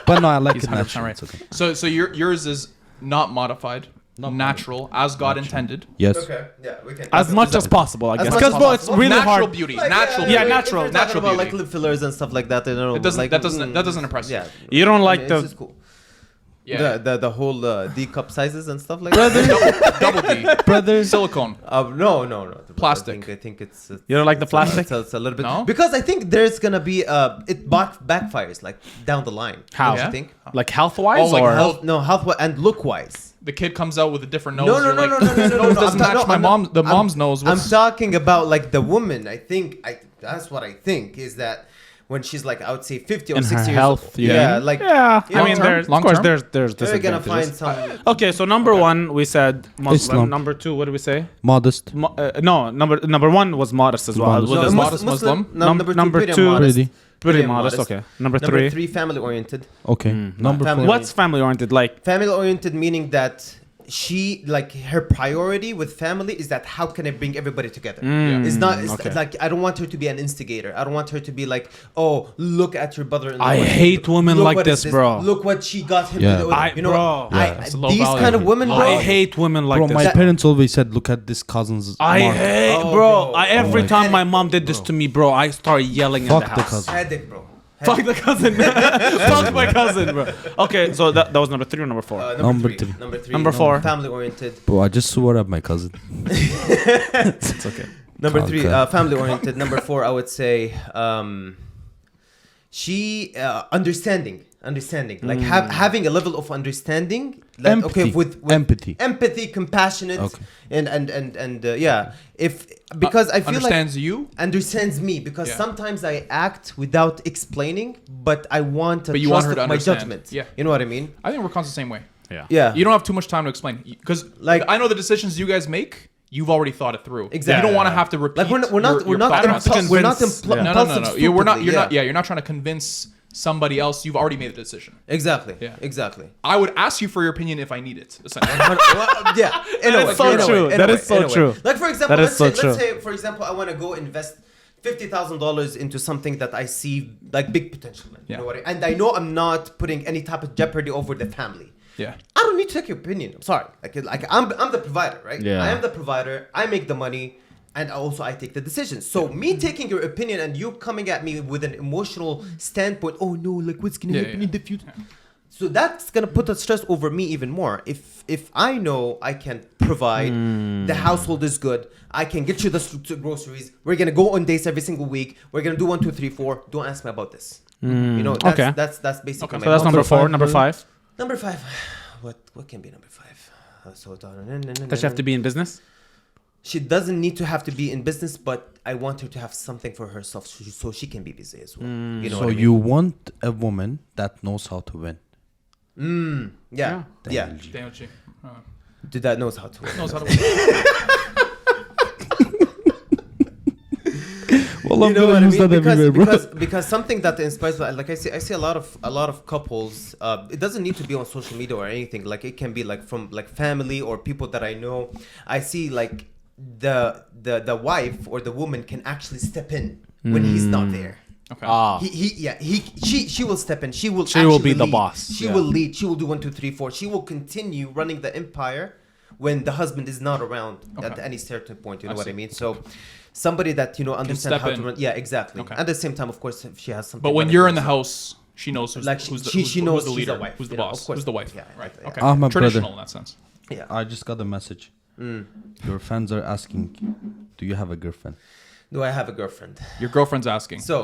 But no, I like He's it 100% natural. right. It's okay. So yours is not modified, natural, as God intended. Yes. okay, yeah, we can. As much as possible, I guess. much Because, as bro, it's possible. really natural hard. beauty, Like, natural. Yeah, beauty. natural. If you're talking Natural about beauty. like lip fillers and stuff like that. You know, It doesn't- like, that doesn't impress you. Yeah, You don't I like mean, the- it's just cool. Yeah. The whole D cup sizes and stuff like that. Double D. Brother. Silicone. No. Plastic. I think it's You don't like the plastic? It's a little bit No? because I think there's gonna be it backfires like down the line. How? Don't Yeah? you think? Like health-wise Oh, like or? health- Health and look wise. The kid comes out with a different nose. No, You're like, no. Nose doesn't I'm match my mom's. The mom's nose. I'm What's, talking about like the woman. I think that's what I think is that when she's like I would say 50 or In her 60 years health, old. you Yeah, mean? like Yeah, I long mean, term? there's Long of course term? there's they're gonna find disadvantages. some. Okay, so number 1 we said Muslim. Islam. Number 2, what did we say? Modest. No, number 1 was modest as well. Modest. With No, the modest Muslim. Number pretty two, modest. Pretty. pretty pretty modest. modest. Okay, number Number 3. 3 family oriented. Okay. Number family. 4. What's family oriented? Like Family oriented meaning that she like her priority with family is that how can I bring everybody together? It's not it's okay. like I don't want her to be an instigator. I don't want her to be like, oh, look at your brother. I hate women Look like what is this, bro. Look what she got him. Yeah. To do. You know, Bro. Yeah. It's low these value. kind of women, bro. I hate women like Bro, this. my parents always said, look at this cousin's I mark. hate, Oh, bro. bro. Every my time my mom did this to me, bro, I start yelling in Fuck the the house. cousin. Headache, bro. Fuck the cousin. Fuck my cousin, bro. Okay, so that was number 3 or number 4? Number three. Number 3. Number 4. Family oriented. Bro, I just swore at my cousin. It's okay. Number 3. Okay. Family oriented. Number 4. I would say she understanding, like having a level of understanding, like, Empathy. okay, with empathy, compassionate, Okay. and yeah, if because I feel understands like you. understands me, because Yeah. sometimes I act without explaining, but I want a But you want trust her to of my understand. judgment. Yeah. You know what I mean? I think Rakan's the same way. Yeah. You don't have too much time to explain because Like- I know the decisions you guys make. You've already thought it through. Exactly. You don't want to have to repeat. Like we're not your thought process. convince- impulsive. No. We're not. You're yeah. not. Yeah, you're not trying to convince somebody else. You've already made the decision. Exactly. Yeah. Exactly. I would ask you for your opinion if I need it. Essentially. Well, yeah. In a way, so in a way, true. in a That way, is so in a way. true. Like for example, That is let's so say true. for example, I want to go invest $50,000 into something that I see like big potential in. Yeah. You know what and I know I'm not putting any type of jeopardy over the family. Yeah. I don't need to take your opinion. I'm sorry. Like I'm the provider, right? Yeah. I am the provider. I make the money, and also I take the decisions. So me taking your opinion and you coming at me with an emotional standpoint, oh no, like what's gonna happen in the future? So that's gonna put a stress over me even more. If I know I can provide, the household is good, I can get you the groceries. We're gonna go on dates every single week. We're gonna do 1, 2, 3, 4. Don't ask me about this. You know, Okay. that's basically. Okay. my So that's number motto. 4. Number 5. Number 5. What can be number 5? Does she have to be in business? She doesn't need to have to be in business, but I want her to have something for herself so she can be busy as well. You know So what I mean? you want a woman that knows how to win. Yeah. Daniel G. Dude, that knows how to win. Knows how to win. Well, I'm You know gonna what I use mean? that everywhere, bro. Because something that inspires, like I see a lot of couples. It doesn't need to be on social media or anything. Like it can be like from like family or people that I know. I see like the wife or the woman can actually step in when he's not there. Okay. She will step in. She will She will actually be the lead. boss. She Yeah. will lead. She will do 1, 2, 3, 4. She will continue running the empire when the husband is not around at Okay. any certain point. You know I what see. I mean? So somebody that understands step how in. to run. Yeah, exactly. Okay. At the same time, of course, if she has something. But when running you're in for the herself. house, she knows who's Like, who's the, she who's, the- knows who's the she's leader, a wife, who's the you know, boss, of course. who's the wife. Yeah, Right. yeah. Okay. Ahmad, Traditional brother. in that sense. Yeah. I just got a message. Your fans are asking, do you have a girlfriend? Do I have a girlfriend? Your girlfriend's asking. So,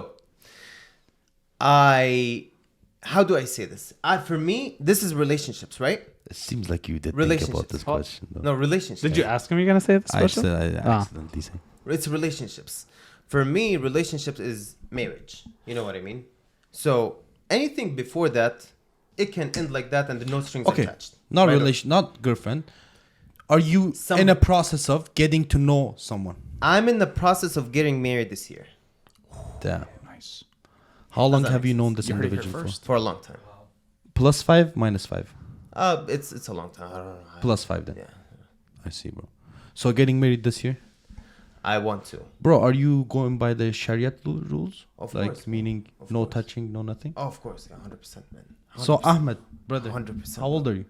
how do I say this? For me, this is relationships, right? It seems like you did think Relationships. about this question. though. No, relationships. Did you ask him you're gonna say this I question? said I accidentally said. It's relationships. For me, relationships is marriage. You know what I mean? So anything before that, it can end like that, and the no strings Okay, attached. not Right? relation, not girlfriend. Are you in a process of getting to know someone? I'm in the process of getting married this year Damn. Nice. How long that have make you known sense? this You heard it here individual for? first. for a long time. +5, -5. It's a long time. I don't know. +5 then. Yeah, I see, bro. So getting married this year, I want to. bro. Are you going by the Shariat rules? Of Like course, meaning of no course. touching, no nothing. Oh, of course, yeah, 100%, man. 100%. So Ahmed, brother, 100%. how old are you?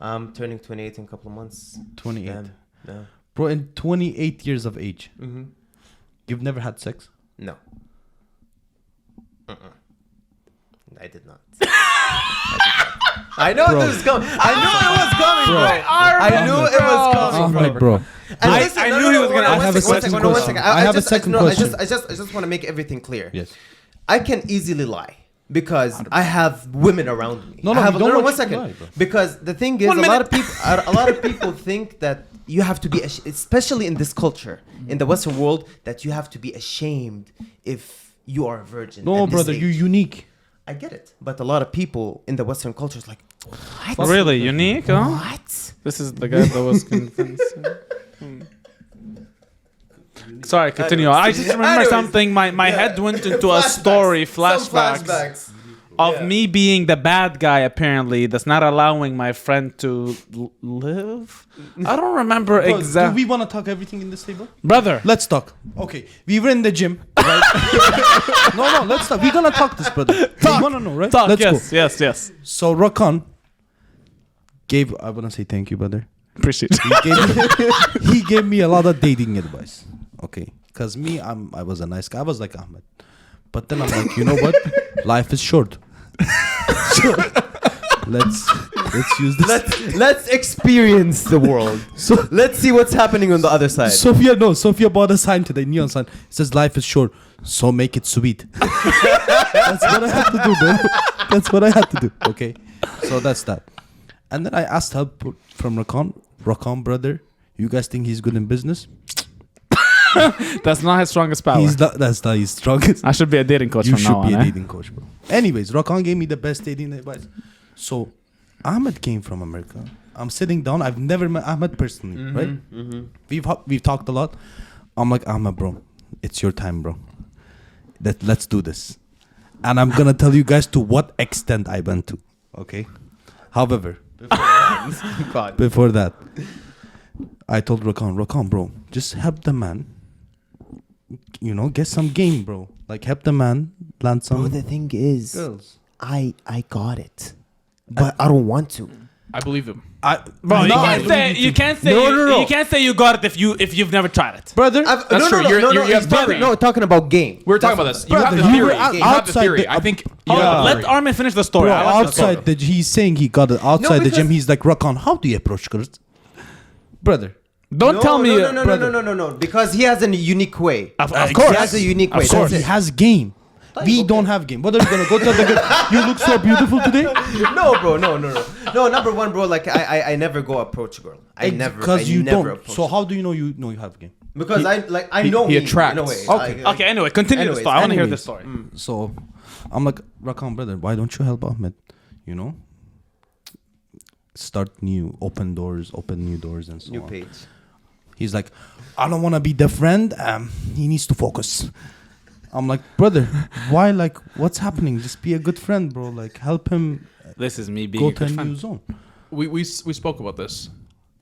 I'm turning 28 in a couple of months. 28. Yeah. Bro, in 28 years of age, Mm-hmm. you've never had sex? No. I did not. I know it was coming. I knew it was coming, bro. I knew it was coming, Ahmed, bro. And I- listen, I no, knew no, he no, was gonna one ask I have a second, second one question. second. I have a second question. I just want to make everything clear. Yes. I can easily lie because I have women around me. No, I no, have we don't want one you to second. lie, bro. Because the thing is, a lot of people think that you have to be, especially in this culture, in the Western world, that you have to be ashamed if you are a virgin. No, at this brother, age. you're unique. I get it, but a lot of people in the Western culture is like, what? Really unique? Huh? What? This is the guy that was convincing. Sorry, continue. Anyways. I just remember Anyways. something. My head went into a story, Some flashbacks of me being the bad guy, apparently, that's not allowing my friend to live. I don't remember Bro, do exactly. we want to talk everything in this table? Brother, Let's talk. Okay, we were in the gym. Right? no, let's talk. We're gonna talk this, brother. Talk. You wanna know, right? talk. Let's Yes, go. yes. So Rakan gave. I wanna say thank you, brother. Appreciate it. He gave me a lot of dating advice. Okay, cause me, I was a nice guy. I was like Ahmed, but then I'm like, you know what? Life is short. So, let's Let's use this. Let's experience the world. So Let's see what's happening on the other side. Sophia bought a sign today, neon sign. It says life is short, so make it sweet. That's what I had to do, bro. That's what I had to do. Okay. So that's that. And then I asked help from Rakan. Rakan, brother, you guys think he's good in business? That's not his strongest power. That's not his strongest. I should be a dating coach You from now should be on. a eh? dating coach, bro. Anyways, Rakan gave me the best dating advice. So, Ahmed came from America. I'm sitting down. I've never met Ahmed personally, right? We've talked a lot. I'm like, Ahmed, bro, it's your time, bro. Let's do this. And I'm gonna tell you guys to what extent I went to. Okay. However, before that, I told Rakan, bro, just help the man. You know, get some game, bro. Like help the man land some. Bro, the thing is, girls. I got it, but I don't want to. I believe him. Bro, No, you can't say No. you can't say you got it if you've never tried it. Brother, That's true. You have theory. No, talking about game. We're talking about this. You have Brother, the you theory. were out- You have the outside theory. the- I think. Hold you have on, the let theory. Armin finish the story. bro, I like the story. outside, he's saying he got it outside the because- gym. He's like, Rakan, how do you approach girls? Brother, Don't tell me. No, because he has a unique way. Of He course. has a unique Of way. course. That's he it. has game. We don't have game. What are you gonna go tell the girl? You look so beautiful today. No, bro, no. No, number one, bro, like I never go approach a girl. I never approach So her. how do you know you have game? Because I know he me attracts. in a way. Okay. Okay, anyway, continue the Anyways, story. I want to hear anyways. the story. So I'm like, Rakan, brother, why don't you help Ahmed? You know, start new, open new doors, and so New on. page. He's like, I don't want to be the friend. He needs to focus. I'm like, brother, why? Like, what's happening? Just be a good friend, bro. Like, help him This is me being go a to a good new friend. zone. We spoke about this.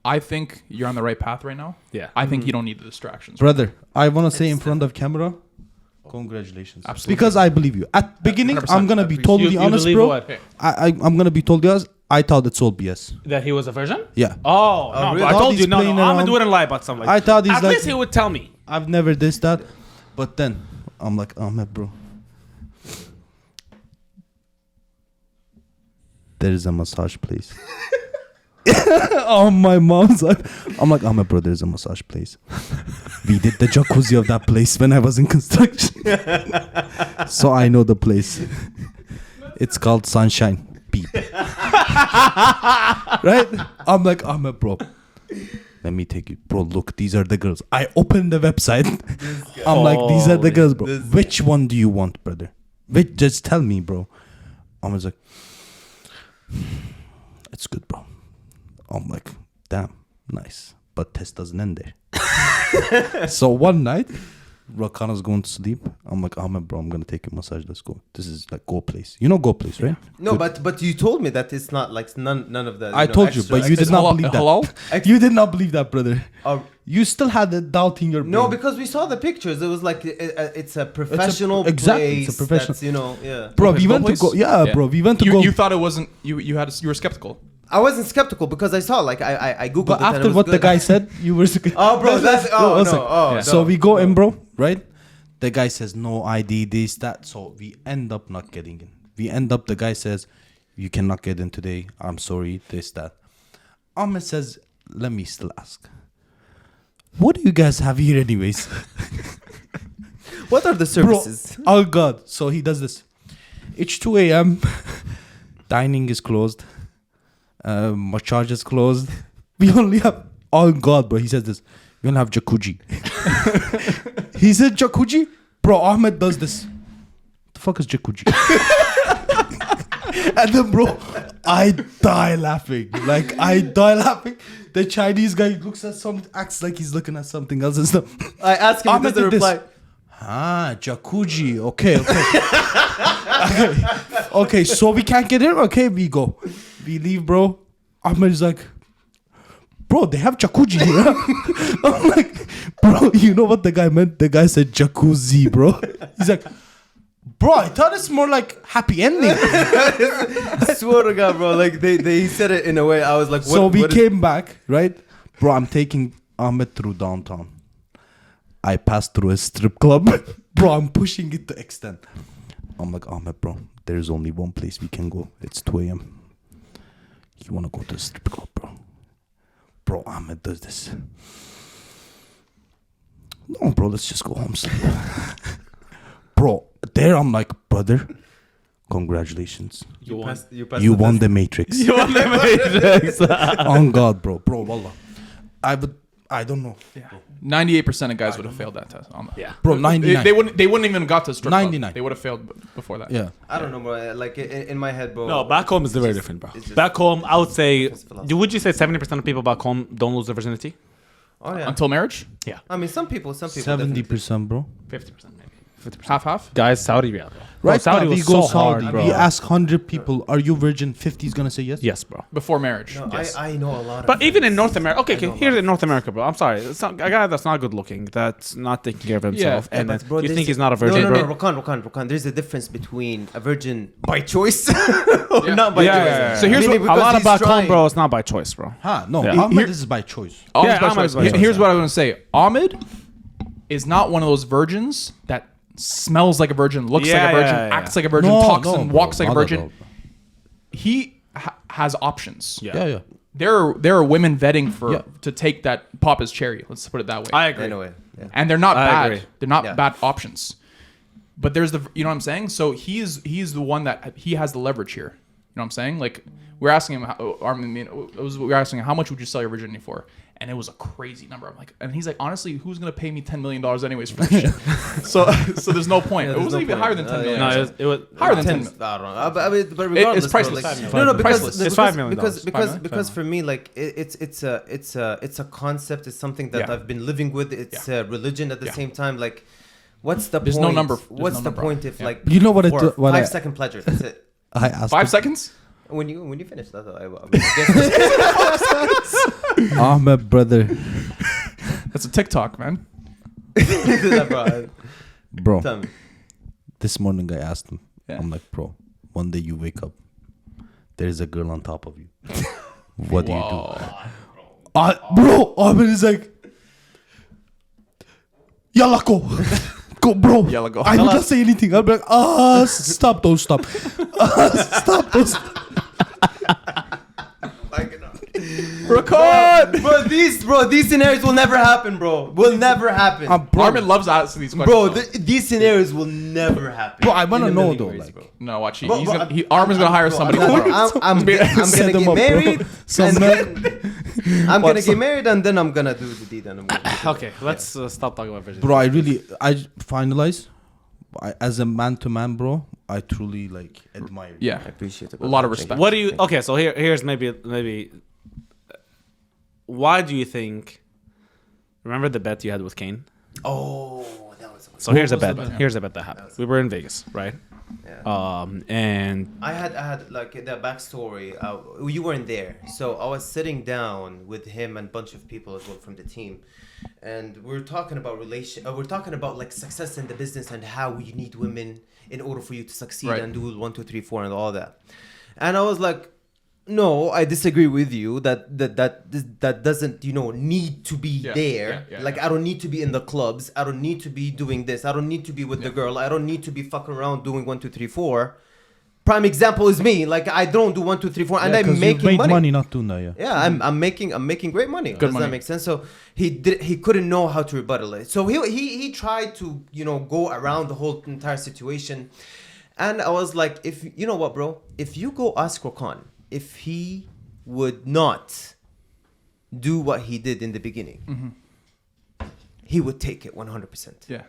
I think you're on the right path right now. Yeah. I think you don't need the distractions. Brother, I want to say in front of camera, congratulations. Absolutely. Because I believe you. At beginning, 100%. I'm going to be You totally honest, believe bro. what? Okay. I'm going to be totally honest. I thought it's all BS. That he was a virgin? Yeah. Oh, no, really? bro, I Thought told he's you, no, playing Ahmed around. wouldn't lie about something like I thought he's At like, least he would tell me. I've never this, that. But then, I'm like, Ahmed, bro. There is a massage place. Oh, my mom's like, I'm like, Ahmed, bro, there's a massage place. We did the jacuzzi of that place when I was in construction. So I know the place. It's called Sunshine. Beep. Right? I'm like, Ahmed, bro. Let me take you. Bro, look, these are the girls. I opened the website. I'm like, these are the girls, bro. Which one do you want, brother? Just tell me, bro. I was like, it's good, bro. I'm like, damn, nice. But test doesn't end there. So one night, Rakana's going to sleep. I'm like, Ahmed, bro, I'm going to take a massage. Let's go. This is like Go Place. You know Go Place, right? No, but you told me that it's not like none of the. I told you, but you did not believe that. Halal? You did not believe that, brother. Oh, You still had a doubt in your brain. no, because we saw the pictures. It was like it's a professional exactly, it's a place. professional- That's, you know, yeah. Bro, Go we went to Place? go. Yeah, bro, we went to go. You thought it wasn't. You were skeptical. I wasn't skeptical because I saw like I googled But it and it after was what the good. guy said, you were. Oh, bro, that's One no. sec. Oh, Yeah. So we go in, bro, right? The guy says no ID, this, that. So we end up not getting in. The guy says, you cannot get in today. I'm sorry, this, that. Ahmed says, let me still ask. What do you guys have here anyways? What are the services? Bro, oh God. So he does this. It's 2 a.m. Dining is closed. Massage is closed. We only have, oh God, bro. He says this. We only have jacuzzi. He said jacuzzi? Bro, Ahmed does this. The fuck is jacuzzi? And then, bro, I die laughing. Like, I die laughing. The Chinese guy looks at something, acts like he's looking at something else and stuff. I asked him, he Ahmed doesn't did this. reply. Ah, jacuzzi. Okay. Okay, so we can't get in? Okay, we go. We leave, bro. Ahmed is like, bro, they have jacuzzi here. I'm like, bro, you know what the guy meant? The guy said jacuzzi, bro. He's like, bro, I thought it's more like happy ending. I swear to God, bro. Like they said it in a way. I was like, what, So we what is- came back, right? Bro, I'm taking Ahmed through downtown. I passed through a strip club. Bro, I'm pushing it to extent. I'm like, Ahmed, bro, there's only one place we can go. It's 2 a.m. you want to go to the strip club, bro? Bro, Ahmed does this. No, bro, let's just go home. Bro, there I'm like, brother, congratulations. You won the Matrix. You won the Matrix. On God, bro, wallah. I don't know. Yeah. 98% of guys would have failed that test. Yeah. Bro, 99. They wouldn't even got to strip club. 99. They would have failed before that. Yeah. I don't know, bro. Like in my head, bro. No, back home is very different, bro. it's just- Back home, I would say, It's philosophy. would you say 70% of people back home don't lose their virginity? Oh yeah. Until marriage? I mean, some people. 70%, bro. 50% maybe. 50%. Half? Guys, Saudi riyal, bro. Right Bro, Saudi now, we was go so Saudi. hard, bro. We ask 100 people, are you virgin? 50 is gonna say yes. Yes, bro. Before marriage. No, Yes. I know a lot. But of even in friends. North America, okay, I know a here's lot. in North America, bro. I'm sorry, it's not, a guy that's not good looking, that's not taking care of himself, Yeah, and but bro, you there's think he's not a virgin, no, bro? Rakan. There's a difference between a virgin by choice or Yeah. not by Yeah, choice. yeah, yeah. So here's Meaning what- A because lot of he's back home, trying. bro, it's not by choice, bro. No, Yeah. Ahmed, this is by choice. Ahmed's Yeah, by Ahmed's choice. by choice, Here's what yeah. I was gonna say. Ahmed is not one of those virgins that smells like a virgin, looks like Yeah, a virgin, yeah, yeah. acts like a virgin, No, talks no, and bro, walks like a not at virgin. all, bro. He has options. Yeah. There are women vetting for Yeah. to take that pop as cherry. Let's put it that way. I agree. Anyway, yeah. And they're not I bad. agree. They're not Yeah. bad options. But there's the, you know what I'm saying? So he's the one that he has the leverage here. You know what I'm saying? Like we're asking him, we're asking him, how much would you sell your virginity for? And it was a crazy number. I'm like, and he's like, honestly, who's gonna pay me $10 million anyways for this shit? so there's no point. Yeah, it there's wasn't no even point. higher than 10 million. No, it was higher than 10 I don't know. But regardless, It's priceless. Bro, Like, no, no, because priceless. It's $5 million. because for me, like it's a concept. It's something that Yeah. I've been living with. It's a religion at the Yeah. same time. Like, what's the There's point? no number. There's What's no the number. point if Yeah. like You know what it for do- what 5-second pleasure? That's it. I asked 5 him, seconds? When you finish, that's what I guess. Ahmed, brother. That's a TikTok, man. Bro, Tell me. this morning I asked him. Yeah. I'm like, bro, one day you wake up, there's a girl on top of you. What do you do? Bro, Ahmed is like, Yalla, go. Go, bro. Yalla, go. I will not say anything. I'll be like, stop, don't stop. Stop, don't stop. Record! Bro, these scenarios will never happen, bro. Will never happen. Bro, Armin loves asking these questions. Bro, though. these scenarios will never happen. Bro, I wanna In a know million though, ways, like- bro. No, watch. Bro, Armin's gonna hire somebody I'm tomorrow. gonna Set get them up, bro. married. Some and man- then I'm gonna get married and then I'm gonna do the deed and I'm gonna Okay, let's stop talking about virginity. Bro, I finalize. As a man to man, bro, I truly like admire. you. Yeah. I appreciate it. A lot of Thank respect. you. What do you? Okay, so here's maybe. Why do you think? Remember the bet you had with Kane? Oh, that was. So here's a was the bet. bet? Here's a bet that happened. We were in Vegas, right? Yeah. And I had like the backstory. You weren't there, so I was sitting down with him and a bunch of people as well from the team, and we're talking about we're talking about like success in the business and how you need women in order for you to succeed Right. and do 1, 2, 3, 4 and all that. And I was like, no, I disagree with you. That doesn't need to be there. Like I don't need to be in the clubs. I don't need to be doing this. I don't need to be with the girl. I don't need to be fucking around doing 1, 2, 3, 4. Prime example is me. Like I don't do 1, 2, 3, 4, and Yeah, 'cause I'm you making made money. not doing that, yeah. Yeah, I'm making great money. Good Does money. that make sense? So he couldn't know how to rebuttal it. So he tried to go around the whole entire situation, and I was like, if you know what, bro, if you go ask Rakan if he would not do what he did in the beginning, he would take it 100%. Yeah.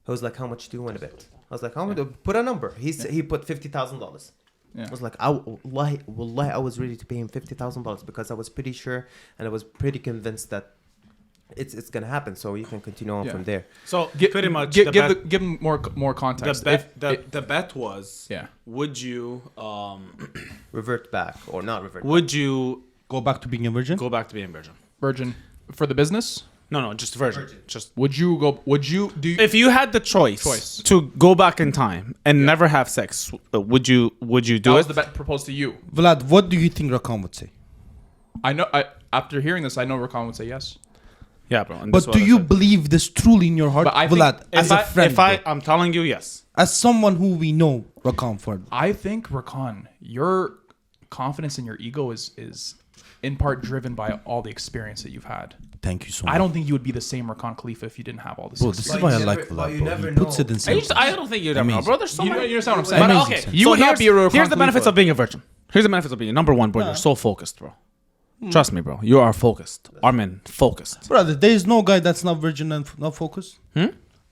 I was like, how much do you want to bet? I was like, how much? Put a number. He put $50,000. Yeah. I was like, wallahi, I was ready to pay him $50,000 because I was pretty sure and I was pretty convinced that it's gonna happen. So you can continue on Yeah. from there. so Give, pretty much give, the give, bet, give him more context. the bet was Yeah. would you Revert back or not revert. would you Go back to being a virgin? go back to being virgin? Virgin for the business. No, just virgin. Just Would you do you, if you had the choice to go back in time and never have sex, would you do that was it? the bet proposed to you? Vlad, what do you think Rakan would say? I know. After hearing this, I know Rakan would say yes. Yeah, bro. and But this is do what I you said. believe this truly in your heart? But I think Vlad, as a friend, bro. I'm telling you yes. As someone who we know Rakan for. I think Rakan, you're confidence in your ego is in part driven by all the experience that you've had. Thank you so much. I don't think you would be the same Rakan Khalifa if you didn't have all this Bro, this is experience. why I never- like but Vlad, you bro. never He puts know. it in simple. I don't think you'd ever know, Amazing. bro. There's so You many. understand what I'm saying? But Amazing okay, sense. You would not be a Rakan here's the benefits Khalifa. of being a virgin. Here's the benefits of being number one, bro. You're so focused, bro. Trust me, bro. You are focused. Armin, focused. Brother, there is no guy that's not virgin and not focused.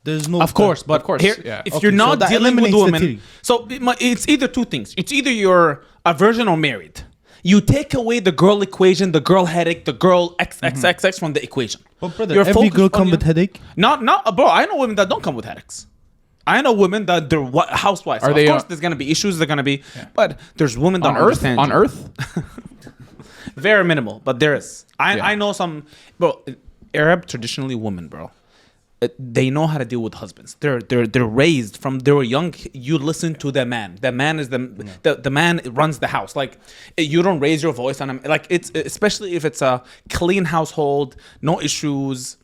There's no. Of course, but Of course, here, yeah. if Okay, you're so not that dealing with eliminates the women, theory. so it's either two things. It's either you're a virgin or married. You take away the girl equation, the girl headache, the girl XXXX from the equation. But brother, You're every focused girl on come your- with headache. Not, bro. I know women that don't come with headaches. I know women that they're housewives. Are Of they, course, there's gonna be issues. They're gonna be, but there's women that on Earth? understand On you. Earth? Very minimal, but there is. Yeah. I know some, bro. Arab traditionally women, bro. They know how to deal with husbands. They're raised from they were young. You listen to the man. The man is the man runs the house. Like you don't raise your voice on him. Like it's especially if it's a clean household, no issues,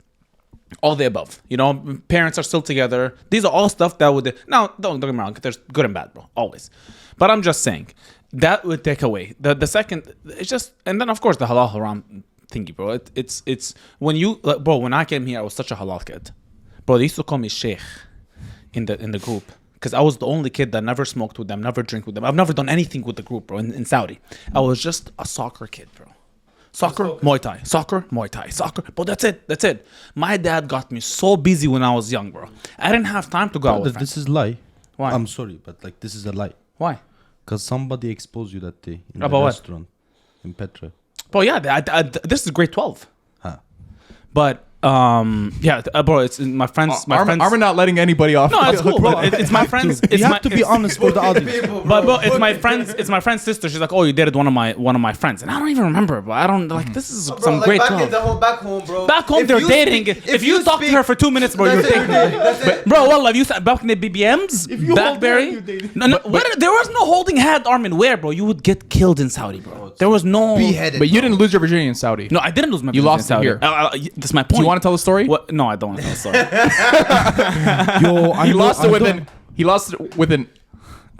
all the above. You know, parents are still together. These are all stuff that would now don't get me wrong. There's good and bad, bro. Always, but I'm just saying that would take away the second. It's just and then of course the halal haram thingy, bro. It's when you bro. When I came here, I was such a halal kid. Bro, they used to call me Sheikh in the group because I was the only kid that never smoked with them, never drank with them. I've never done anything with the group, bro. In Saudi, I was just a soccer kid, bro. Soccer, Muay Thai, soccer, Muay Thai, soccer. But that's it. My dad got me so busy when I was young, bro. I didn't have time to go out with friends. This is lie. Why? I'm sorry, but like this is a lie. Why? Because somebody exposed you that day in About the what? restaurant in Petra. Bro, yeah, this is grade 12. Huh. But yeah, bro, it's my friends. My friends. Armin not letting anybody off. No, it's cool, bro. It's my friends. You It's have my, to be it's- honest for the audience. But bro, it's my friends. It's my friend's sister. She's like, "Oh, you dated one of my friends," and I don't even remember. But I don't like this is Bro, some like great back, club. back home, bro. Back home, If they're you dating. speak- If you talk to her for 2 minutes, bro, you're That's it, dating. that's it. Bro, well, you said back in the BBMs, you hold BlackBerry. hand, you dating. No, there was no holding hand, Armin. Where, bro? You would get killed in Saudi, bro. There was no. Beheaded. But you didn't lose your virginity in Saudi. No, I didn't lose my. You virginity lost in it Saudi. here. That's my point. Do you want to tell the story? What? No, I don't want to tell the story. Yo, I He know- lost I it don't- within. He lost it within.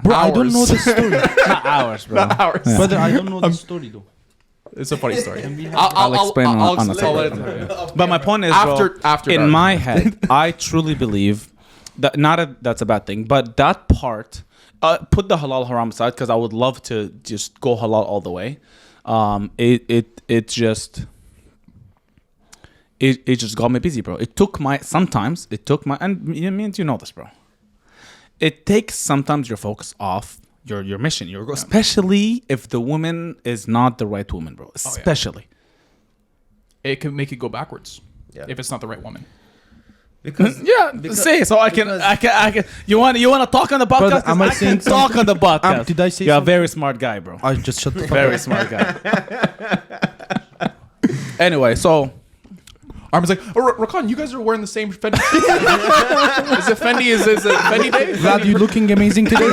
Bro, hours. I don't know the story. Not hours, bro. Not hours. Brother, I don't know the story though. It's a funny story. I'll explain on a I'll let separate it- yeah. But my point is, After in dark. my head, I truly believe that that's a bad thing, but that part, put the halal haram aside because I would love to just go halal all the way. It just got me busy, bro. Sometimes it took my and you know this, bro. It takes sometimes your focus off your mission, your goal, especially if the woman is not the right woman, bro. Especially. It can make it go backwards Yeah. if it's not the right woman. Because Say so I can. You want to talk on the podcast? Brother, am I I can saying talk on the podcast. Did I say You're a something? very smart guy, bro. I just shut the fuck Very up. smart guy. Anyway, so Armin's like, oh, Rakan, you guys are wearing the same Fendi. Is it Fendi? Is it Fendi Day? Vlad, you looking amazing today.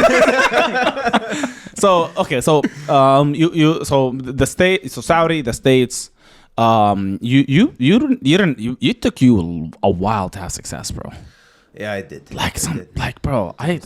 the state, so Saudi, the states, you took you a while to have success, bro. yeah, I did. Bro, I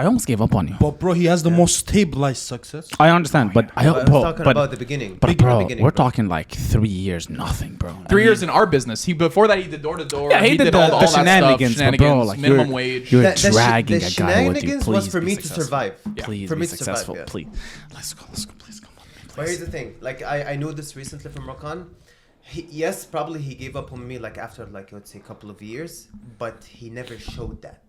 almost gave up on you. But bro, he has the most stabilized success. I understand, but I was talking about the beginning. But The bro, beginning, we're bro. talking like 3 years, nothing, bro. 3 years in our business. Before that he did door to door. Yeah, he did all the that shenanigans, stuff. but bro, like minimum you're- wage. you're The dragging the a guy with you. shenanigans Please was for be me to successful. survive. Please For be me to survive, successful. yeah. Please, let's go. Please come on. But here's the thing, like I know this recently from Rakan. Yes, probably he gave up on me like after like let's say a couple of years, but he never showed that.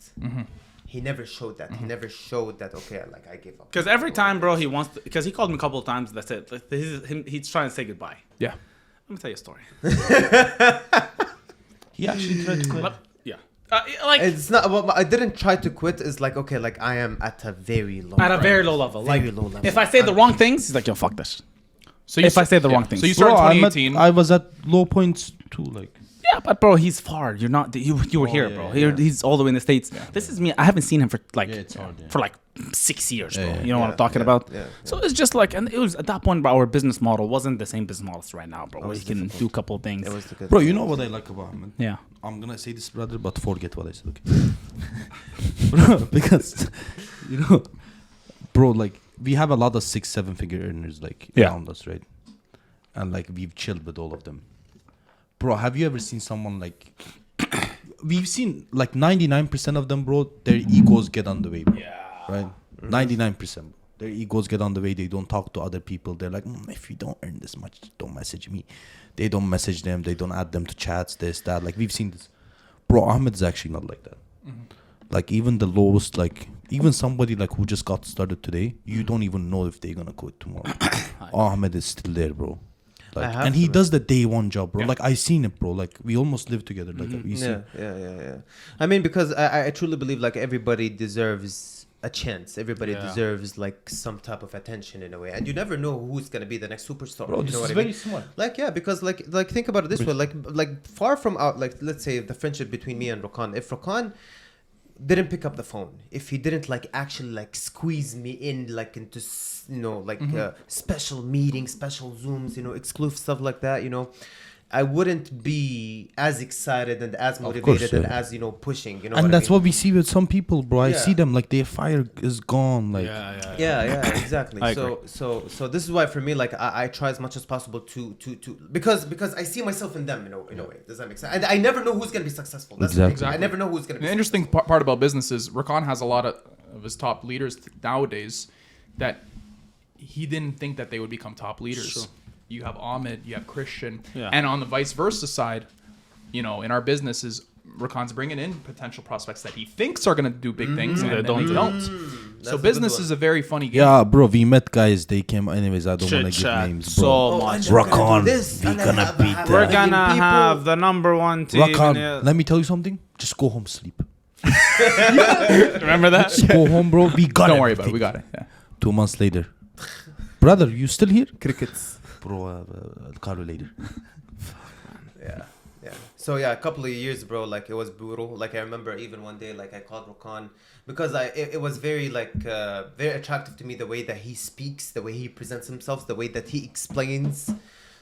He never showed that. He never showed that. Okay, like I gave up. Because every time, bro, he wants because he called me a couple of times. That's it. Like, he's trying to say goodbye. Yeah. Let me tell you a story. He actually tried to quit. Yeah. Like It's not. Well, I didn't try to quit. It's like okay, like I am at a very low. at a very low level. Very Like low level. if I say the wrong things, he's like, yo, fuck this. So If I say the wrong things. So you Bro, started I'm 2018. I was at low points too. Like Yeah, but bro, he's far. You're not. You were here, yeah, bro. yeah. He's all the way in the States. This is me. I haven't seen him for like it's hard, yeah. for like 6 years, bro. Yeah, You know what I'm talking about? So it's just like, and it was at that point, bro, our business model wasn't the same business model as right now, bro. Where was you can difficult. do a couple of things. It was the good. bro, you know what I like about him? Man? Yeah. I'm gonna say this, brother, but forget what I said. Okay? Bro, because you know, bro, like we have a lot of 6-7 figure earners like Yeah. around us, right? And like we've chilled with all of them. Bro, have you ever seen someone like we've seen like 99% of them, bro, their egos get on the way, bro. Right? 99%. Their egos get on the way. They don't talk to other people. They're like, if you don't earn this much, don't message me. They don't message them. They don't add them to chats, this, that. Like, we've seen this. Bro, Ahmed's actually not like that. Like, even the lowest, like, even somebody like who just got started today, you don't even know if they're going to quit tomorrow. Ahmed is still there, bro. Like, and he does the day one job, bro. Like, I seen it, bro. Like, we almost live together. Like, we see. Yeah. I mean, because I truly believe like everybody deserves a chance. Everybody deserves like some type of attention in a way, and you never know who's gonna be the next superstar. Bro, you this know is what I very mean? smart. Like because like think about it this way, like far from out, like let's say the friendship between me and Rakan. If Rakan didn't pick up the phone, if he didn't like actually like squeeze me in like into like special meetings, special Zooms, exclusive stuff like that, I wouldn't be as excited and as motivated and as pushing. And that's what we see with some people, bro. I see them like their fire is gone. Like yeah, exactly. So this is why for me, like I try as much as possible to because I see myself in them in a way. Does that make sense? And I never know who's gonna be successful. That's the thing. I never know who's gonna be. The interesting part about business is Rakan has a lot of his top leaders nowadays that he didn't think that they would become top leaders. Sure. You have Ahmed, you have Christian, and on the vice versa side, in our businesses, Rakan's bringing in potential prospects that he thinks are going to do big things, and they don't. So business is a very funny game. Yeah, bro, we met guys. They came. Anyways, I don't want to give names, bro. So much. Rakan, we're gonna beat them. We're gonna have the number one team. Rakan, let me tell you something. Just go home, sleep. Remember that? Just go home, bro. We got it. Don't worry about it. We got it. Yeah. 2 months later, brother, you still here? Crickets. Bro, call you later. Yeah. So a couple of years, bro, like it was brutal. Like I remember even one day, like I called Rakan because it was very like very attractive to me the way that he speaks, the way he presents himself, the way that he explains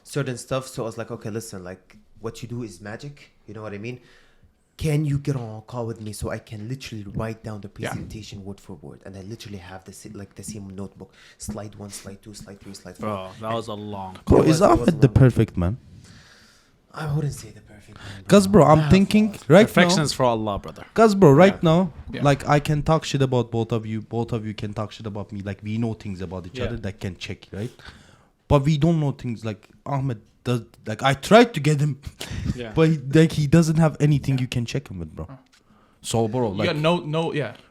certain stuff. So I was like, okay, listen, like what you do is magic. You know what I mean? Can you get on a call with me so I can literally write down the presentation word for word? And I literally have the same notebook. Slide 1, slide 2, slide 3, slide 4. Bro, that was a long. Bro, is Ahmed the perfect man? I wouldn't say the perfect man. Cause bro, I'm thinking right Perfection now. is for Allah, brother. Cause bro, right now, like I can talk shit about both of you. Both of you can talk shit about me. Like we know things about each other that can check, right? But we don't know things like Ahmed does. Like I tried to get him, but he doesn't have anything you can check him with, bro. So bro, like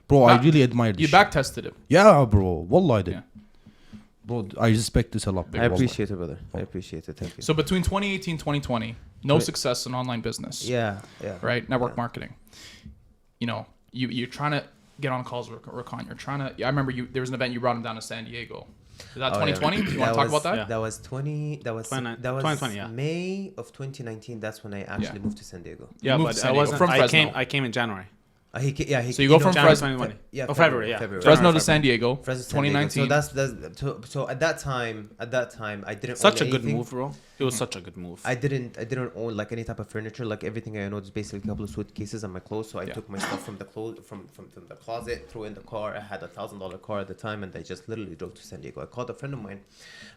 bro, I really admire this. You back tested him. Yeah, bro. Wallah, I did. Bro, I respect this a lot. I appreciate it, brother. I appreciate it. Thank you. So between 2018 2020, no success in online business. Yeah. Right? Network marketing. You're trying to get on calls with Rakan. You're trying to. I remember there was an event you brought him down to San Diego. Is that 2020? You want to talk about that? Yeah. That was 2020, yeah. May of 2019. That's when I actually moved to San Diego. Yeah, but I wasn't from Fresno. I came in January. So you go from Fresno. February, yeah. Fresno to San Diego. Fresno, 2019. So at that time I didn't such own a good anything. move, bro. It was such a good move. I didn't own like any type of furniture. Like everything I owned was basically a couple of suitcases and my clothes. So I took my stuff from the from the closet, threw in the car. I had $1,000 car at the time, and I just literally drove to San Diego. I called a friend of mine,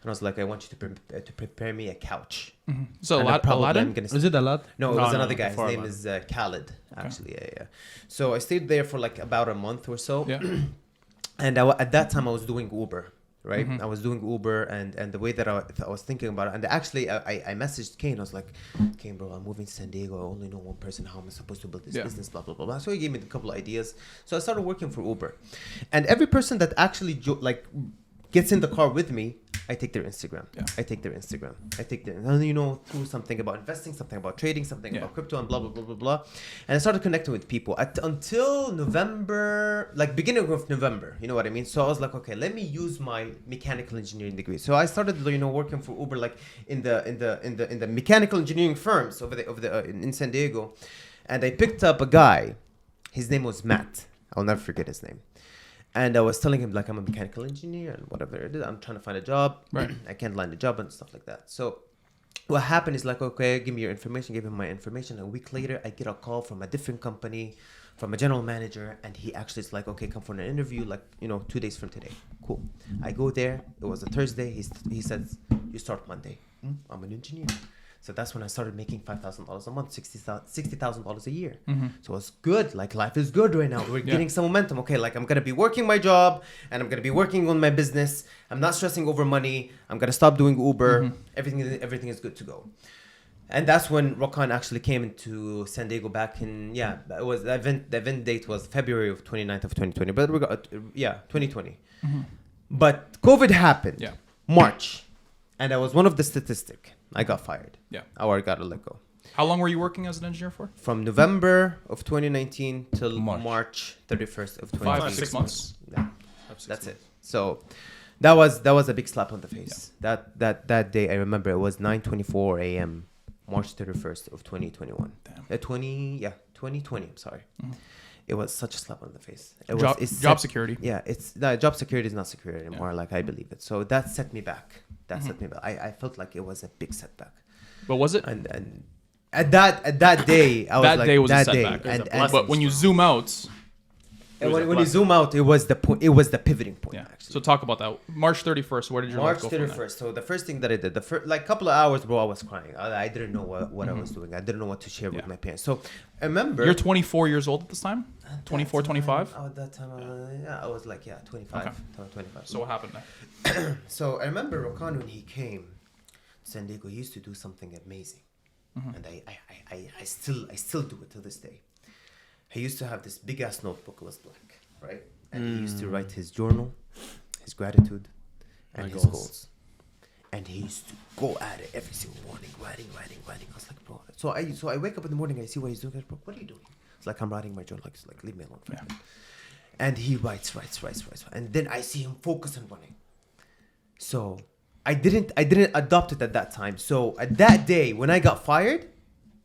and I was like, I want you to prepare me a couch. So Aladdin? Is it a lot? No, it was another guy. His name is Khalid. Actually, yeah. So I stayed there for like about a month or so. Yeah. And at that time I was doing Uber, right? I was doing Uber, and the way that I was thinking about it, and actually I messaged Kane. I was like, Kane, bro, I'm moving to San Diego. I only know one person. How am I supposed to build this business? Blah blah blah blah. So he gave me a couple of ideas. So I started working for Uber, and every person that actually gets in the car with me, I take their Instagram. I take their through something about investing, something about trading, something about crypto, and blah blah blah blah blah. And I started connecting with people until November, like beginning of November. You know what I mean? So I was like, okay, let me use my mechanical engineering degree. So I started, working for Uber, like in the mechanical engineering firms over in San Diego, and I picked up a guy. His name was Matt. I'll never forget his name. And I was telling him, like, I'm a mechanical engineer and whatever it is. I'm trying to find a job. Right. I can't land a job and stuff like that. So what happened is like, okay, give me your information. Give him my information. A week later, I get a call from a different company, from a general manager, and he actually is like, okay, come for an interview, like, 2 days from today. Cool. I go there. It was a Thursday. He says, you start Monday. I'm an engineer. So that's when I started making $5,000 a month, $60,000 a year. So it's good. Like, life is good right now. We're getting some momentum. Okay, like, I'm going to be working my job and I'm going to be working on my business. I'm not stressing over money. I'm going to stop doing Uber. Everything is good to go. And that's when Rakan actually came into San Diego back in, it was the event date was February of 29th of 2020. But 2020. But COVID happened. March. And I was one of the statistic. I got fired. Or I got let go. How long were you working as an engineer for? From November of 2019 till March 31st of 2020. 5 to 6 months. Yeah. That's it. So that was a big slap on the face. That day, I remember it was 9:24 a.m. March 31st of 2021. Damn. 2020. I'm sorry. It was such a slap on the face. Job security. Yeah, job security is not security anymore. Like, I believe it. So that set me back. I felt like it was a big setback. But was it? And at that day, I was that like, day was that a day. setback. But when you zoom out, when you zoom out, it was the point. It was the pivoting point. Actually. So talk about that. March 31st. Where did your life go from there? March 31st. So the first thing that I did, the first couple of hours, bro, I was crying. I didn't know what I was doing. I didn't know what to share with my parents. So I remember. You're 24 years old at this time. 24, 25. At that time, I was like 25. Okay. 25. So what happened there? So I remember Rakan, when he came to San Diego, he used to do something amazing, and I still do it to this day. He used to have this big ass notebook. It was black, right? And he used to write his journal, his gratitude, and his goals. And he used to go at it every single morning, writing. I was like, bro. So I wake up in the morning and I see what he's doing. Bro, what are you doing? It's like, I'm writing my journal. It's like, leave me alone for a minute. And he writes. And then I see him focus on running. So I didn't adopt it at that time. So at that day, when I got fired,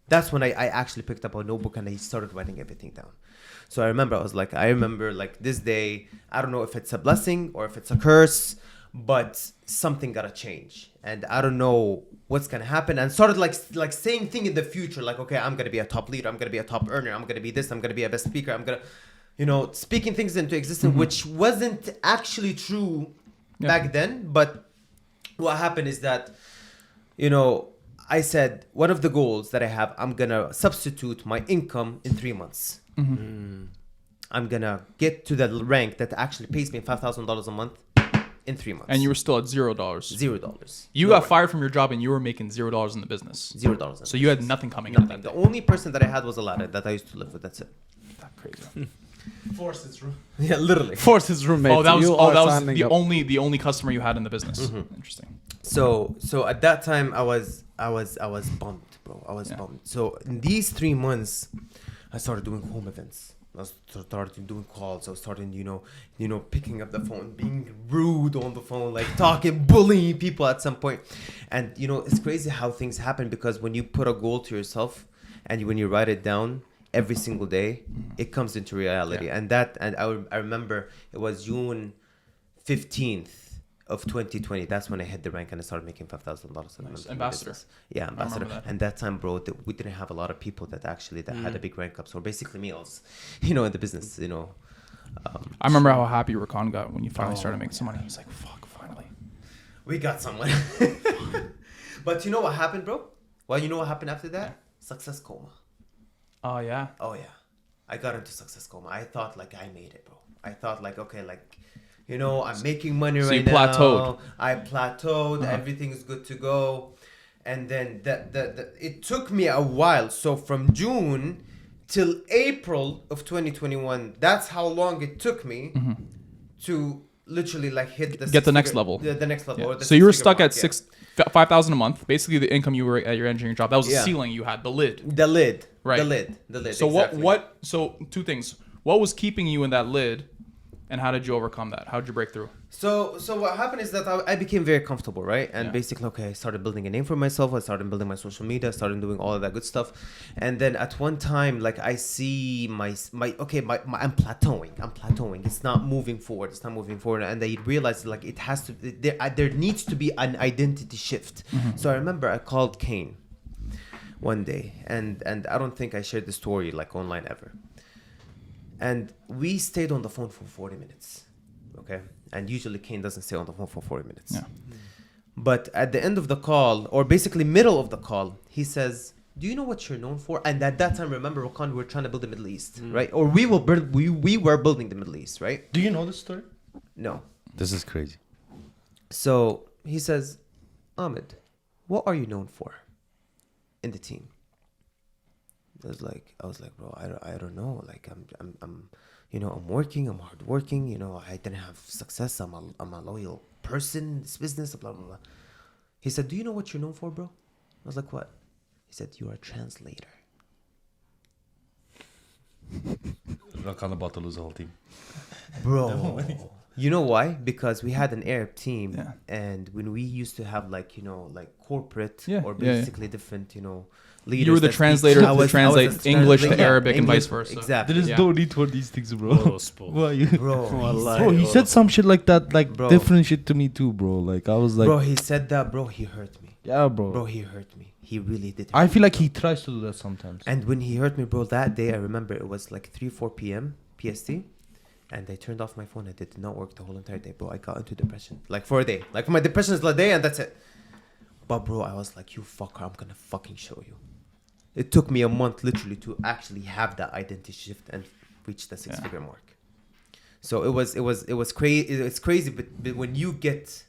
that's when I actually picked up a notebook and I started writing everything down. So I remember this day, I don't know if it's a blessing or if it's a curse, but something gotta change. And I don't know what's gonna happen. And started like saying thing in the future, like, okay, I'm gonna be a top leader, I'm gonna be a top earner, I'm gonna be this, I'm gonna be a best speaker, I'm gonna, speaking things into existence, which wasn't actually true back then. But what happened is that, I said, one of the goals that I have, I'm going to substitute my income in 3 months. I'm going to get to the rank that actually pays me $5,000 a month in 3 months. And you were still at $0. $0. You got fired from your job and you were making $0 in the business. $0. So you had nothing coming in that day. The only person that I had was Aladdin that I used to live with. That's it. That's crazy. Forced his room. Yeah, literally. Forced his roommate. That was the only customer you had in the business. Interesting. So at that time I was bummed, bro. I was bummed. So in these 3 months, I started doing home events. I started doing calls. I was starting, picking up the phone, being rude on the phone, like talking, bullying people at some point. And it's crazy how things happen, because when you put a goal to yourself and when you write it down every single day, it comes into reality. And I remember it was June 15th of 2020. That's when I hit the rank and I started making $5,000. Ambassador. Yeah, ambassador. And that time, bro, we didn't have a lot of people that had a big rank up. So basically meals, in the business, I remember how happy Rakan got when you finally started making some money. He's like, fuck, finally. We got someone. But you know what happened, bro? Well, you know what happened after that? Success coma. Oh, yeah? Oh, yeah. I got into success coma. I thought like I made it, bro. I thought like, okay, like, I'm making money right now. Plateaued. I plateaued. Everything is good to go. And then it took me a while. So from June till April of 2021, that's how long it took me to literally like hit get the next level. The next level. Yeah. Or the so you were stuck mark, at $5,000 a month. Basically, the income you were at your engineering job. That was the ceiling you had. The lid. The lid. Right. The lid. So exactly. So 2 things. What was keeping you in that lid? And how did you overcome that? How did you break through? So what happened is that I became very comfortable, right? And Yeah. basically, okay, I started building a name for myself. I started building my social media. I started doing all of that good stuff. And then at one time, like I see my I'm plateauing. It's not moving forward. And I realized like it has to, there needs to be an identity shift. So I remember I called Kane one day, and I don't think I shared the story like online ever. And we stayed on the phone for 40 minutes, okay? And usually Kane doesn't stay on the phone for 40 minutes. Yeah. But at the end of the call, or basically middle of the call, he says, do you know what you're known for? And at that time, remember, Rakan, we were trying to build the Middle East, right? Or we were building the Middle East, right? Do you know this story? No. This is crazy. So he says, Ahmed, what are you known for in the team? I was like, bro, I don't know. Like I'm I'm working, I'm hardworking. I didn't have success. I'm a loyal person in this business. Blah blah blah. He said, do you know what you're known for, bro? I was like, what? He said, you are a translator. Rakan about to lose the whole team. Bro. You know why? Because we had an Arab team, Yeah. and when we used to have like corporate Yeah, or yeah, yeah. basically different leaders. You were the that speak- translator I to was- I was translate a English to translator, Arabic and English- vice versa. Exactly. There is Yeah. no need for these things, bro. Why you? Bro, Bro, he said some shit like that, like Bro. different shit to me too, bro. Like I was like, bro, he said that, bro. He hurt me, yeah, bro. bro. He hurt me. He really did. I hurt feel me, like bro. he tries to do that sometimes. And when he hurt me, bro, that day I remember it was like 3-4 p.m. PST, and I turned off my phone. It did not work the whole entire day, bro. I got into depression, like for a day. Like my depression is a day, and that's it. But bro, I was like, you fucker, I'm gonna fucking show you. It took me a month literally to actually have that identity shift and reach the six-figure mark. So it was crazy. It's crazy, but when you get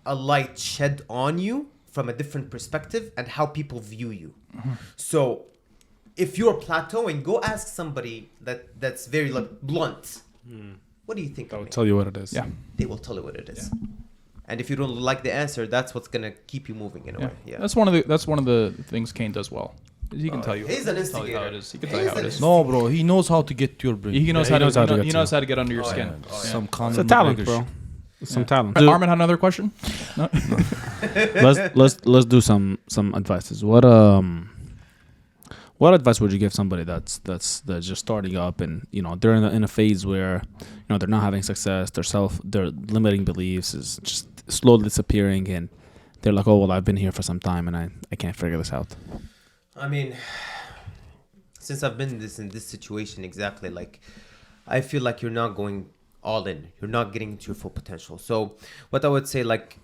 a light shed on you from a different perspective and how people view you. So if you're plateauing, go ask somebody that's very blunt. What do you think? I'll tell you what it is. Yeah. They will tell you what it is. And if you don't like the answer, that's what's gonna keep you moving in a way. Yeah. That's one of the things Kane does well. He can tell you. He's an tell you how it instigator. is. He can tell you how it is. No, bro, he knows how to get to your brain. He knows Yeah, how to get he to knows you. how to get under your skin. Some kind It's a of talent, McGregor bro. shit. It's some talent. Armin had another question. No? let's do some advices. What advice would you give somebody that's just starting up and they're in a phase where they're not having success, their limiting beliefs is just slowly disappearing, and they're like, oh well, I've been here for some time and I can't figure this out. I mean, since I've been in this situation exactly, like I feel like you're not going all in. You're not getting into your full potential. So what I would say, like,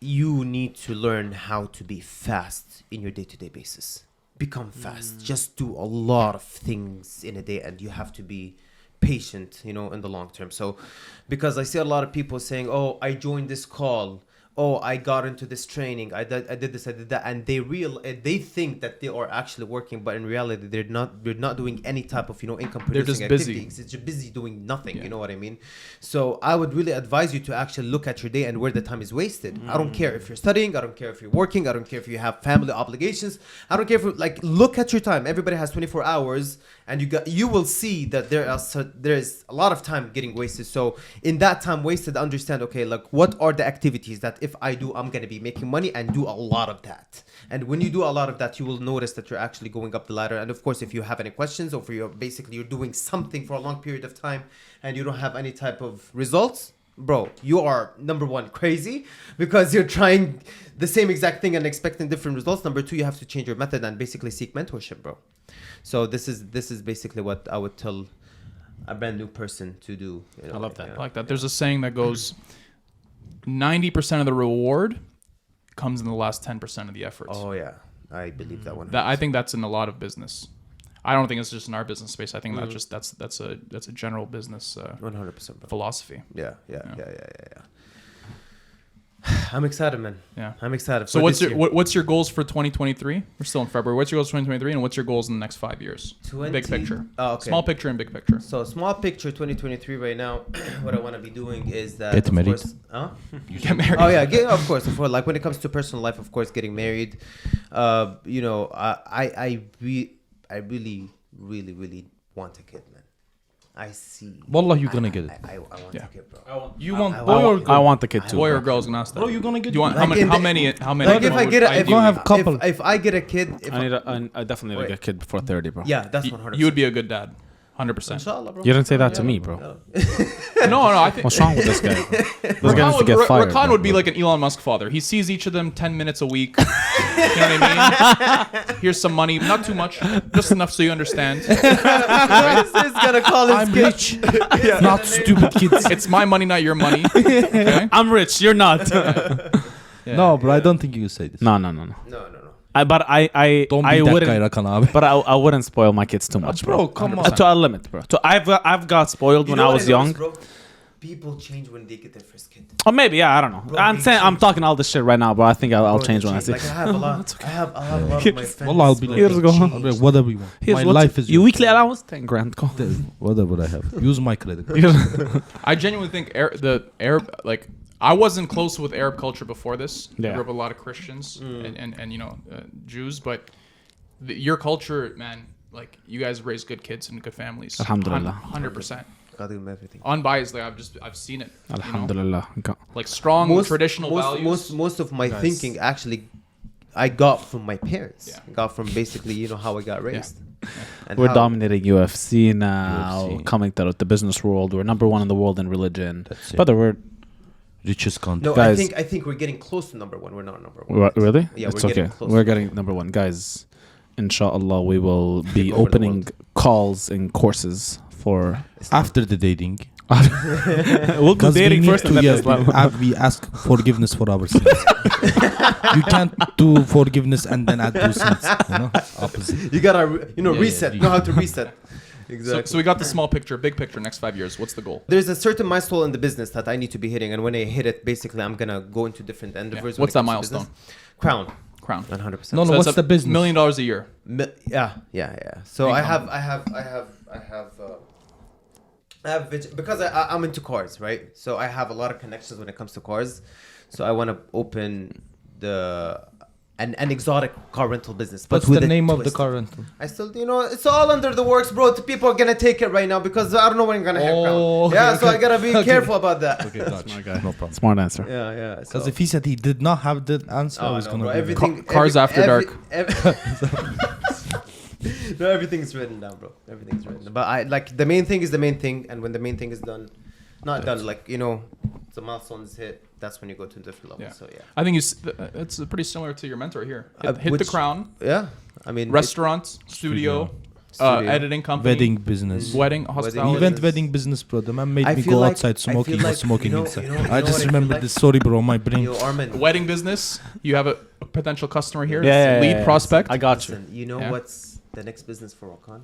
you need to learn how to be fast in your day-to-day basis. Become fast. Just do a lot of things in a day, and you have to be patient, in the long term. So because I see a lot of people saying, oh, I joined this call, oh, I got into this training, I did this, I did that, and they think that they are actually working, but in reality they're not doing any type of income producing They're just busy. activities. It's just busy doing nothing. Yeah. You know what I mean? So I would really advise you to actually look at your day and where the time is wasted. I don't care if you're studying, I don't care if you're working, I don't care if you have family obligations, I don't care if look at your time. Everybody has 24 hours, and you will see that there is a lot of time getting wasted. So in that time wasted, understand, okay, like what are the activities that if I do, I'm going to be making money, and do a lot of that. And when you do a lot of that, you will notice that you're actually going up the ladder. And of course, if you have any questions, or you're doing something for a long period of time and you don't have any type of results, bro, you are number one crazy, because you're trying the same exact thing and expecting different results. Number two, you have to change your method and basically seek mentorship, bro. So this is basically what I would tell a brand new person to do. I love that. I like that. There's a saying that goes, 90% of the reward comes in the last 10% of the efforts. Oh yeah, I believe that one. I think that's in a lot of business. I don't think it's just in our business space. I think that's a general business 100%, philosophy. Yeah. I'm excited, man. Yeah. I'm excited. So for what's this your year. what's your goals for 2023? We're still in February. What's your goals for 2023, and what's your goals in the next 5 years? Big picture. Oh, okay. Small picture and big picture. So small picture 2023 right now. What I want to be doing is that Get of married. course, huh? Get married. Oh yeah, of course. Like when it comes to personal life, of course, getting married. I really want a kid, man. I see. Wallah, you're gonna get it. I want Yeah. to get, bro. You want I boy or girl? I want the kid too. Boy or bro. girl's gonna ask that. Bro, you're gonna get Do you want Like in how the- many? Like if I get a, if, gonna have couple. if I get a kid, if I definitely need to get a kid before 30, bro. yeah, that's 100%. you would be a good dad, 100%. Inshallah, bro. You didn't say that to me, bro. No, I think What's wrong with this guy? This guy needs to get fired. Rakan bro. would be like an Elon Musk father. He sees each of them 10 minutes a week. You know what I mean? Here's some money, not too much, just enough so you understand. He's gonna call his I'm kid. rich, not stupid kids. It's my money, not your money. Okay? I'm rich. You're not. No, bro, I don't think you say this. No. No. But I Don't be I that wouldn't. guy, Rakan abi. But I wouldn't spoil my kids too much, bro. Bro, come on. To a limit, bro. So I've got spoiled when I was young. Bro? People change when they get their first kid. Or maybe, yeah, I don't know. Bro, I'm they saying I'm change. talking all this shit right now, bro. I think I'll Bro, change they when I see. Like I have a lot. I have a lot of my friends. Wallah, I'll be bro, like, Here's they go. change. I'll be like, whatever you want. Here's My what's- life is your yours. weekly allowance, 10 grand. Go. Whatever I have. Use my credit. I genuinely think the Arab, like, I wasn't close with Arab culture before this. Yeah. I grew up with a lot of Christians and you know, Jews, but your culture, man, like, you guys raise good kids and good families. Alhamdulillah. 100%. Gotta give them everything. Unbiasedly, I've seen it. you know? Alhamdulillah. Go. Like strong traditional values. Most of my thinking actually, I got from my parents. Yeah. Got from basically, how I got raised. And We're how- dominating UFC now, UFC. coming to the business world. We're number one in the world in religion. That's it. Brother, we're Richest country. No, Guys. I think we're getting close to number one. We're not number one. really? Yeah, It's we're okay. getting close. We're getting number one, guys. Inshallah, we will be Take over the opening world. calls and courses for. After the dating. We'll do Because dating we need first, to, and then yes, Islam. we ask forgiveness for our sins. You can't do forgiveness and then add two sins. Opposite. You gotta, reset. yeah. Know how to reset. So, Exactly. so we got the small picture, big picture, next 5 years. What's the goal? There's a certain milestone in the business that I need to be hitting, and when I hit it, basically, I'm gonna go into different Yeah. endeavors. when What's it that comes to milestone? business. Crown. Crown. 100%. No, So what's that's the business? $1 million a year. Yeah. So I Income. have because I'm into cars, right? So I have a lot of connections when it comes to cars. So I want to open an exotic car rental business. But What's with the a name of the twist. car rental? I still, it's all under the works, bro. People are gonna take it right now because I don't know when I'm gonna have Oh, Crown. okay, Yeah, so okay. I gotta be Okay. careful about that. Okay, gotcha. No problem. Smart answer. Yeah. Because So. if he said he did not have the answer, I Oh, was no, gonna bro, be everything. Cars after dark. No, everything's written down, bro. Everything's written. But I like the main thing is the main thing, and when the main thing is done, not done, like the milestones hit. That's when you go to a different level. Yeah. So yeah. I think it's pretty similar to your mentor here. Hit the Which- crown, Yeah. I mean, restaurant, studio, Studio. editing company, wedding business. wedding, hospitality. Event wedding business, bro. The man made I me feel go like- outside I feel smoking. like, Was smoking you know- inside. you know- you I know just what I feel remembered like? this. Sorry, bro. My brain. Yo, Armin. Wedding business. You have a potential customer here. Yeah, Lead prospect. I got you. Listen, you know Yeah. what's the next business for Rakan?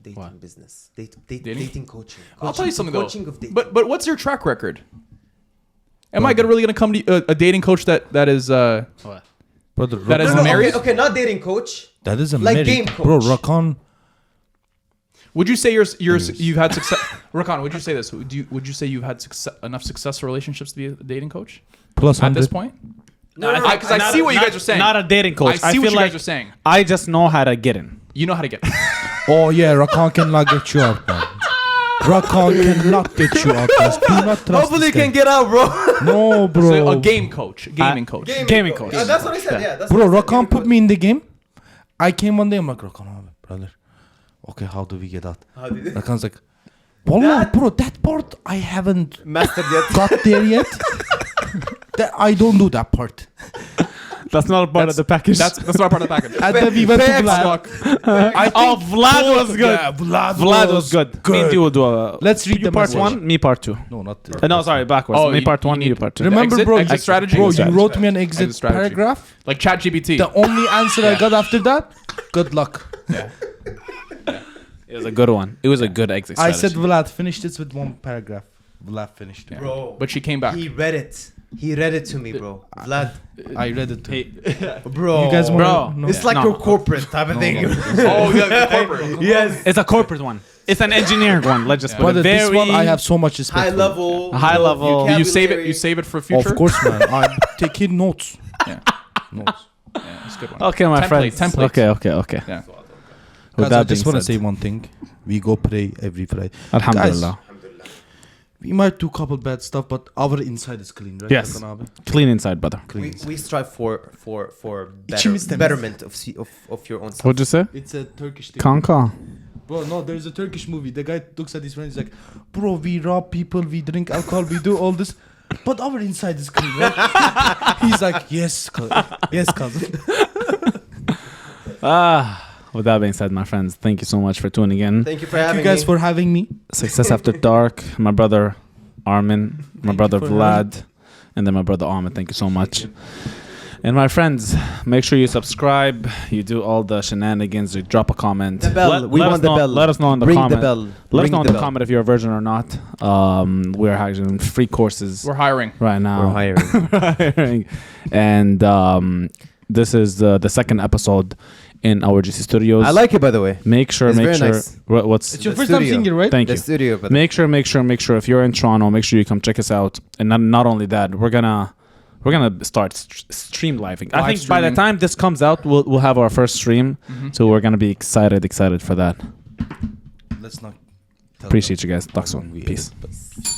Dating What? business. Dating? Dating coaching. I'll tell you something though. Coaching of dating. But what's your track record? Am I really gonna come to a dating coach that is Brother, That is no, married? Okay, not dating coach. that is a like married, game bro. coach. Rakan. Would you say you've had success? Rakan, would you say this? Would you say you've had enough successful relationships to be a dating coach Plus at this 100. point? No, no, Because I see what you guys are saying. Not a dating coach. I see what feel you like guys are saying. I just know how to get in. You know how to get. Oh yeah, Rakan cannot get you out, man. Rakan cannot get you out, guys. Do not trust Hopefully you this can guy. get out, bro. No, bro. So a game coach, gaming coach. Gaming coach. That's what I said. Yeah, that's Bro, what I said, Rakan gaming put coach. me in the game. I came one day. I'm like, Rakan, brother. Okay, how do we get out? How did it? Rakan's like, Wallah, bro, that part I haven't Mastered yet? got there yet. That I don't do that part. That's not a part of the package. That's not part of the package. And then we went to Pay Vlad. Vlad was good. Yeah, Vlad, Vlad was good. Me and you will do a. Let's read you the part message. one, me part two. No, not No, sorry, backwards. Oh, me you- part you one, need- you part two. Remember, Exit- bro, exit strategy? bro, Exit you wrote me an Exit exit strategy. paragraph. Like ChatGPT. The only answer I got after that, good luck. It was a good one. It was a good exit I strategy. said, Vlad, finish this with one paragraph. Vlad finished it. Bro. But she came back. He read it. He read it to me, bro. Vlad. I read it too. Hey, Bro. You guys Bro. want to know? It's like No. your corporate type of thing. Oh, yeah, corporate. Yes. it's a corporate one. It's an engineering one. Let's just put Brother, it very this one I have so much respect High for. level. High level. You save it. vocabulary. You save it for future. Of course, man. I take in notes. Yeah. Notes. Yeah, it's a good one. Okay, my Template, friends. template. Okay. Yeah. Guys, I that just being want to said- say one thing. We go pray every Friday. Alhamdulillah. We might do couple bad stuff, but our inside is clean, right? Yes. Rakan abi? Clean inside, brother. Clean. We strive for İçimiz temiz. betterment of your own self. What'd you say? It's a Turkish thing. Kanka. Bro, no, there's a Turkish movie. The guy looks at his friend. He's like, bro, we rob people, we drink alcohol, we do all this, but our inside is clean, right? He's like, yes, yes, cousin. With that being said, my friends, thank you so much for tuning in. Thank you for Thank having you guys me. for having me. Success After Dark, my brother Armin, my brother for Vlad, and then my brother Ahmed. Thank you so much. And my friends, make sure you subscribe. You do all the shenanigans. You drop a comment. The bell. We want the bell. Let us know in the Ring comment. the bell. Let us Ring know in the the bell. comment if you're a virgin or not. We're having free courses We're hiring. right now. We're hiring. hiring. And this is the second episode in our GC Studios. I like it, by the way. Make sure. It's very Make sure. nice. What's It's your The first time studio. seeing it, right? Thank The you. studio, but Make sure. If you're in Toronto, make sure you come check us out. And not only that, we're gonna start stream living. I Live think by the streaming. time this comes out, we'll have our first stream. So we're gonna be excited for that. Let's not. tell Appreciate them you guys. Talk how long soon. we Peace. edit, but-